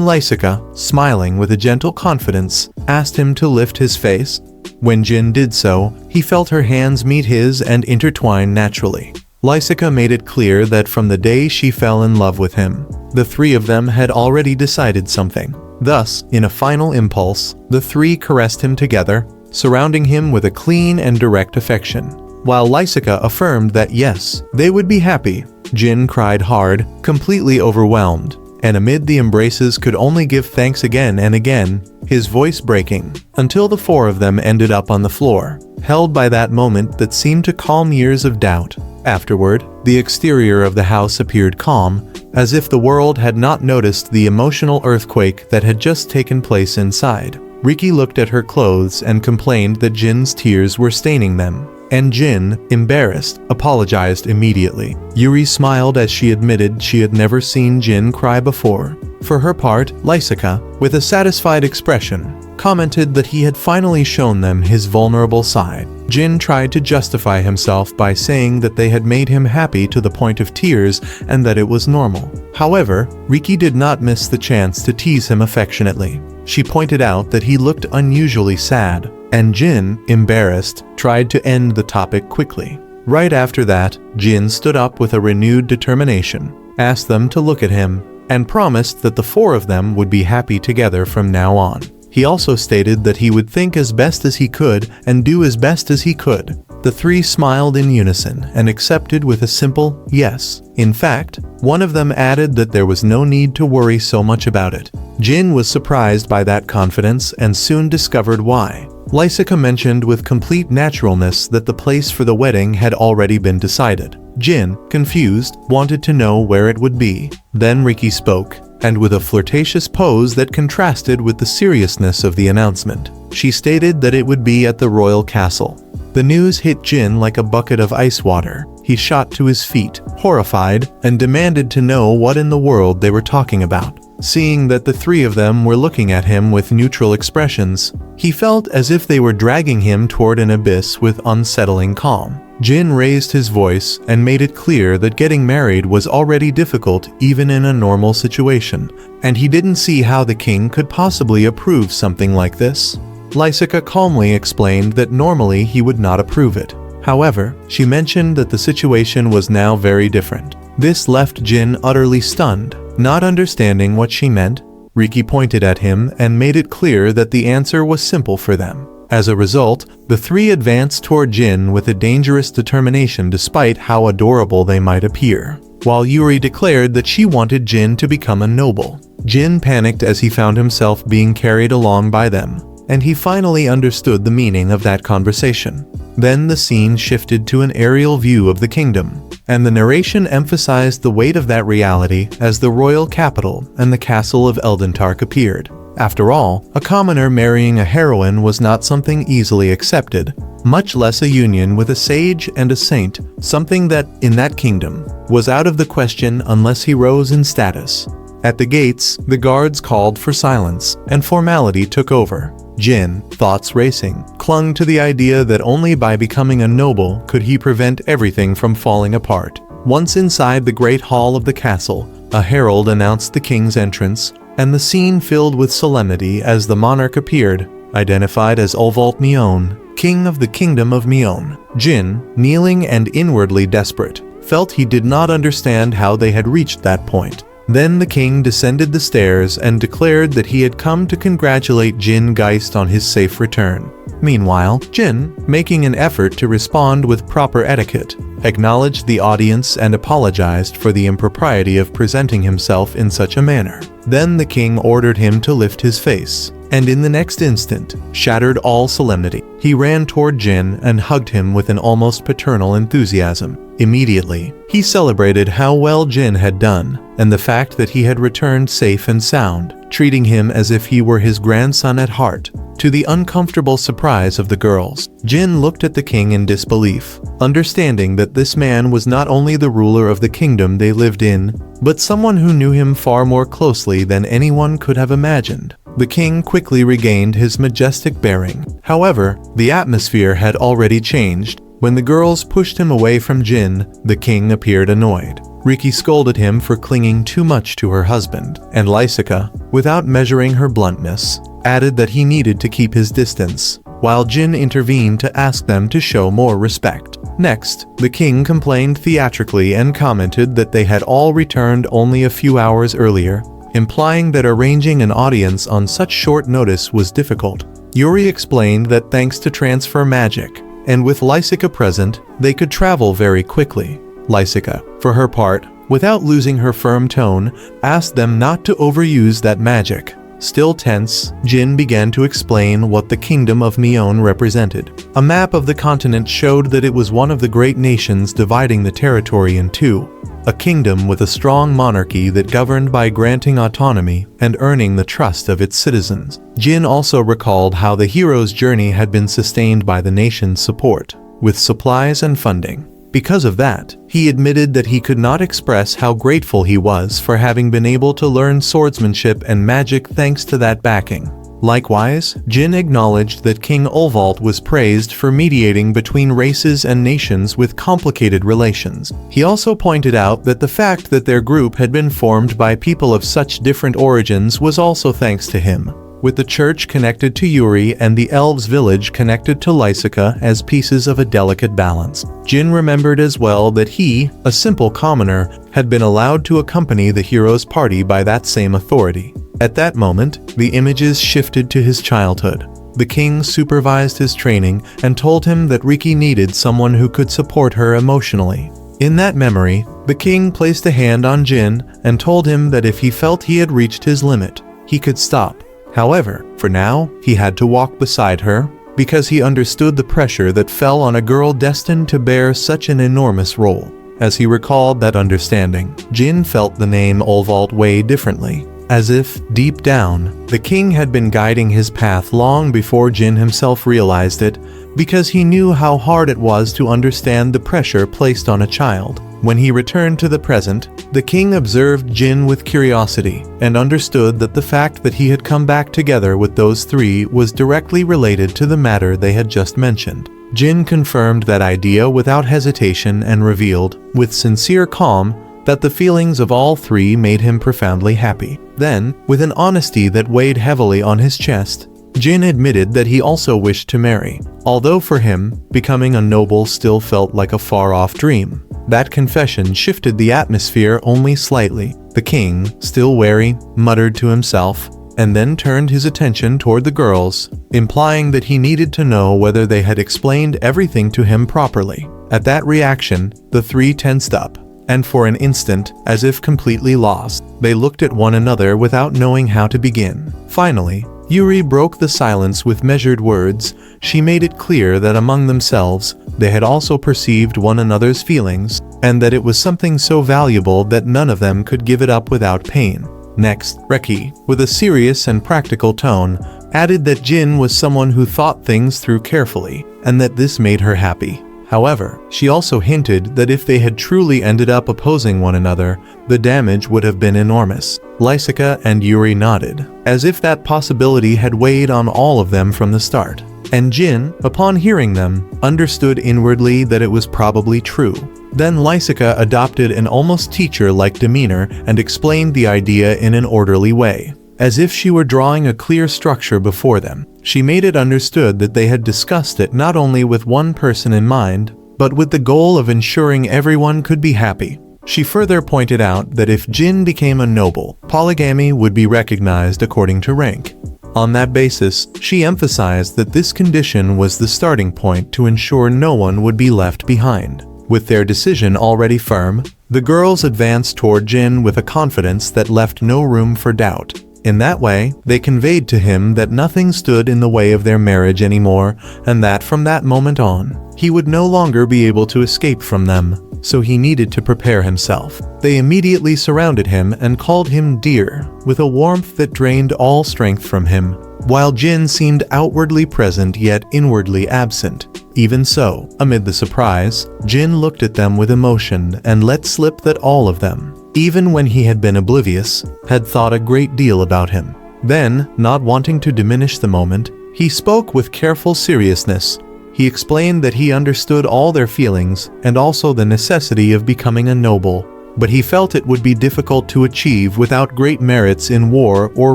Lysica, smiling with a gentle confidence, asked him to lift his face, When Jin did so, he felt her hands meet his and intertwine naturally. Lysica made it clear that from the day she fell in love with him, the three of them had already decided something. Thus, in a final impulse, the three caressed him together, surrounding him with a clean and direct affection. While Lysica affirmed that yes, they would be happy, Jin cried hard, completely overwhelmed, and amid the embraces could only give thanks again and again, his voice breaking, until the four of them ended up on the floor, held by that moment that seemed to calm years of doubt. Afterward, the exterior of the house appeared calm, as if the world had not noticed the emotional earthquake that had just taken place inside. Riki looked at her clothes and complained that Jin's tears were staining them, and Jin, embarrassed, apologized immediately. Yuri smiled as she admitted she had never seen Jin cry before. For her part, Lysica, with a satisfied expression, commented that he had finally shown them his vulnerable side. Jin tried to justify himself by saying that they had made him happy to the point of tears and that it was normal. However, Riki did not miss the chance to tease him affectionately. She pointed out that he looked unusually sad, and Jin, embarrassed, tried to end the topic quickly. Right after that, Jin stood up with a renewed determination, asked them to look at him, and promised that the four of them would be happy together from now on. He also stated that he would think as best as he could and do as best as he could. The three smiled in unison and accepted with a simple yes. In fact, one of them added that there was no need to worry so much about it. Jin was surprised by that confidence and soon discovered why. Lysica mentioned with complete naturalness that the place for the wedding had already been decided. Jin, confused, wanted to know where it would be. Then Riki spoke, and with a flirtatious pose that contrasted with the seriousness of the announcement, she stated that it would be at the royal castle. The news hit Jin like a bucket of ice water. He shot to his feet, horrified, and demanded to know what in the world they were talking about. Seeing that the three of them were looking at him with neutral expressions, he felt as if they were dragging him toward an abyss with unsettling calm. Jin raised his voice and made it clear that getting married was already difficult even in a normal situation, and he didn't see how the king could possibly approve something like this. Lysica calmly explained that normally he would not approve it. However, she mentioned that the situation was now very different. This left Jin utterly stunned. Not understanding what she meant, Riki pointed at him and made it clear that the answer was simple for them. As a result, the three advanced toward Jin with a dangerous determination despite how adorable they might appear. While Yuri declared that she wanted Jin to become a noble, Jin panicked as he found himself being carried along by them, and he finally understood the meaning of that conversation. Then the scene shifted to an aerial view of the kingdom, and the narration emphasized the weight of that reality as the royal capital and the castle of Eldentark appeared. After all, a commoner marrying a heroine was not something easily accepted, much less a union with a sage and a saint, something that, in that kingdom, was out of the question unless he rose in status. At the gates, the guards called for silence, and formality took over. Jin, thoughts racing, clung to the idea that only by becoming a noble could he prevent everything from falling apart. Once inside the great hall of the castle, a herald announced the king's entrance, and the scene filled with solemnity as the monarch appeared, identified as Olvalt Mion, king of the kingdom of Mion. Jin, kneeling and inwardly desperate, felt he did not understand how they had reached that point. Then the king descended the stairs and declared that he had come to congratulate Jin Geist on his safe return. Meanwhile, Jin, making an effort to respond with proper etiquette, acknowledged the audience and apologized for the impropriety of presenting himself in such a manner. Then the king ordered him to lift his face, and in the next instant, shattered all solemnity. He ran toward Jin and hugged him with an almost paternal enthusiasm. Immediately, he celebrated how well Jin had done, and the fact that he had returned safe and sound, treating him as if he were his grandson at heart. To the uncomfortable surprise of the girls, Jin looked at the king in disbelief, understanding that this man was not only the ruler of the kingdom they lived in, but someone who knew him far more closely than anyone could have imagined. The king quickly regained his majestic bearing. However, the atmosphere had already changed. When the girls pushed him away from Jin, the king appeared annoyed. Riki scolded him for clinging too much to her husband, and Lysica, without measuring her bluntness, added that he needed to keep his distance. while Jin intervened to ask them to show more respect. Next, the king complained theatrically and commented that they had all returned only a few hours earlier, implying that arranging an audience on such short notice was difficult. Yuri explained that thanks to transfer magic, and with Lysica present, they could travel very quickly. Lysica, for her part, without losing her firm tone, asked them not to overuse that magic. Still tense, Jin began to explain what the kingdom of Mion represented. A map of the continent showed that it was one of the great nations dividing the territory in two, a kingdom with a strong monarchy that governed by granting autonomy and earning the trust of its citizens. Jin also recalled how the hero's journey had been sustained by the nation's support, with supplies and funding. Because of that, he admitted that he could not express how grateful he was for having been able to learn swordsmanship and magic thanks to that backing. Likewise, Jin acknowledged that King Ulvalt was praised for mediating between races and nations with complicated relations. He also pointed out that the fact that their group had been formed by people of such different origins was also thanks to him, with the church connected to Yuri and the elves' village connected to Lysica as pieces of a delicate balance. Jin remembered as well that he, a simple commoner, had been allowed to accompany the hero's party by that same authority. At that moment, the images shifted to his childhood. The king supervised his training and told him that Riki needed someone who could support her emotionally. In that memory, the king placed a hand on Jin and told him that if he felt he had reached his limit, he could stop. However, for now, he had to walk beside her, because he understood the pressure that fell on a girl destined to bear such an enormous role. As he recalled that understanding, Jin felt the name Ulvalt weigh differently, as if, deep down, the king had been guiding his path long before Jin himself realized it, because he knew how hard it was to understand the pressure placed on a child. When he returned to the present, the king observed Jin with curiosity and understood that the fact that he had come back together with those three was directly related to the matter they had just mentioned. Jin confirmed that idea without hesitation and revealed, with sincere calm, that the feelings of all three made him profoundly happy. Then, with an honesty that weighed heavily on his chest, Jin admitted that he also wished to marry, although for him, becoming a noble still felt like a far-off dream. That confession shifted the atmosphere only slightly. The king, still wary, muttered to himself, and then turned his attention toward the girls, implying that he needed to know whether they had explained everything to him properly. At that reaction, the three tensed up, and for an instant, as if completely lost, they looked at one another without knowing how to begin. Finally, Yuri broke the silence with measured words. She made it clear that among themselves, they had also perceived one another's feelings, and that it was something so valuable that none of them could give it up without pain. Next, Reki, with a serious and practical tone, added that Jin was someone who thought things through carefully, and that this made her happy. However, she also hinted that if they had truly ended up opposing one another, the damage would have been enormous. Lysica and Yuri nodded, as if that possibility had weighed on all of them from the start. And Jin, upon hearing them, understood inwardly that it was probably true. Then Lysica adopted an almost teacher-like demeanor and explained the idea in an orderly way, as if she were drawing a clear structure before them. She made it understood that they had discussed it not only with one person in mind, but with the goal of ensuring everyone could be happy. She further pointed out that if Jin became a noble, polygamy would be recognized according to rank. On that basis, she emphasized that this condition was the starting point to ensure no one would be left behind. With their decision already firm, the girls advanced toward Jin with a confidence that left no room for doubt. In that way, they conveyed to him that nothing stood in the way of their marriage anymore, and that from that moment on, he would no longer be able to escape from them, so he needed to prepare himself. They immediately surrounded him and called him dear, with a warmth that drained all strength from him, while Jin seemed outwardly present yet inwardly absent. Even so, amid the surprise, Jin looked at them with emotion and let slip that all of them, even when he had been oblivious, had thought a great deal about him. Then, not wanting to diminish the moment, he spoke with careful seriousness. He explained that he understood all their feelings and also the necessity of becoming a noble, but he felt it would be difficult to achieve without great merits in war or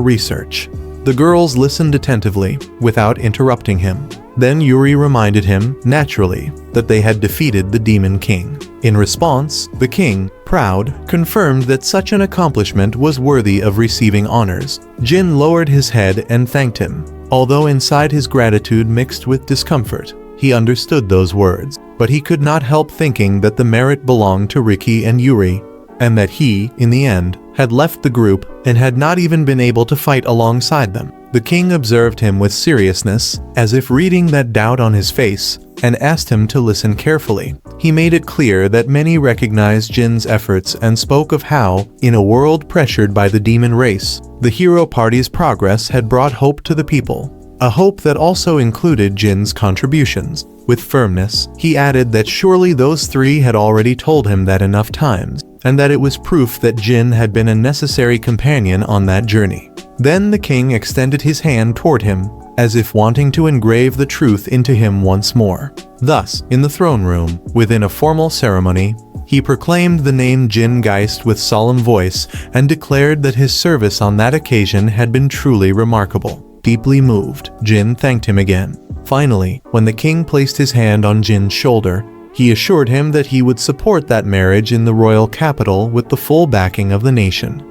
research. The girls listened attentively, without interrupting him. Then Yuri reminded him, naturally, that they had defeated the Demon King. In response, the king, proud, confirmed that such an accomplishment was worthy of receiving honors. Jin lowered his head and thanked him. Although inside his gratitude mixed with discomfort, he understood those words, but he could not help thinking that the merit belonged to Riki and Yuri, and that he, in the end, had left the group and had not even been able to fight alongside them. The king observed him with seriousness, as if reading that doubt on his face, and asked him to listen carefully. He made it clear that many recognized Jin's efforts and spoke of how, in a world pressured by the demon race, the hero party's progress had brought hope to the people. A hope that also included Jin's contributions. With firmness, he added that surely those three had already told him that enough times, and that it was proof that Jin had been a necessary companion on that journey. Then the king extended his hand toward him, as if wanting to engrave the truth into him once more. Thus, in the throne room, within a formal ceremony, he proclaimed the name Jin Geist with solemn voice and declared that his service on that occasion had been truly remarkable. Deeply moved, Jin thanked him again. Finally, when the king placed his hand on Jin's shoulder, he assured him that he would support that marriage in the royal capital with the full backing of the nation.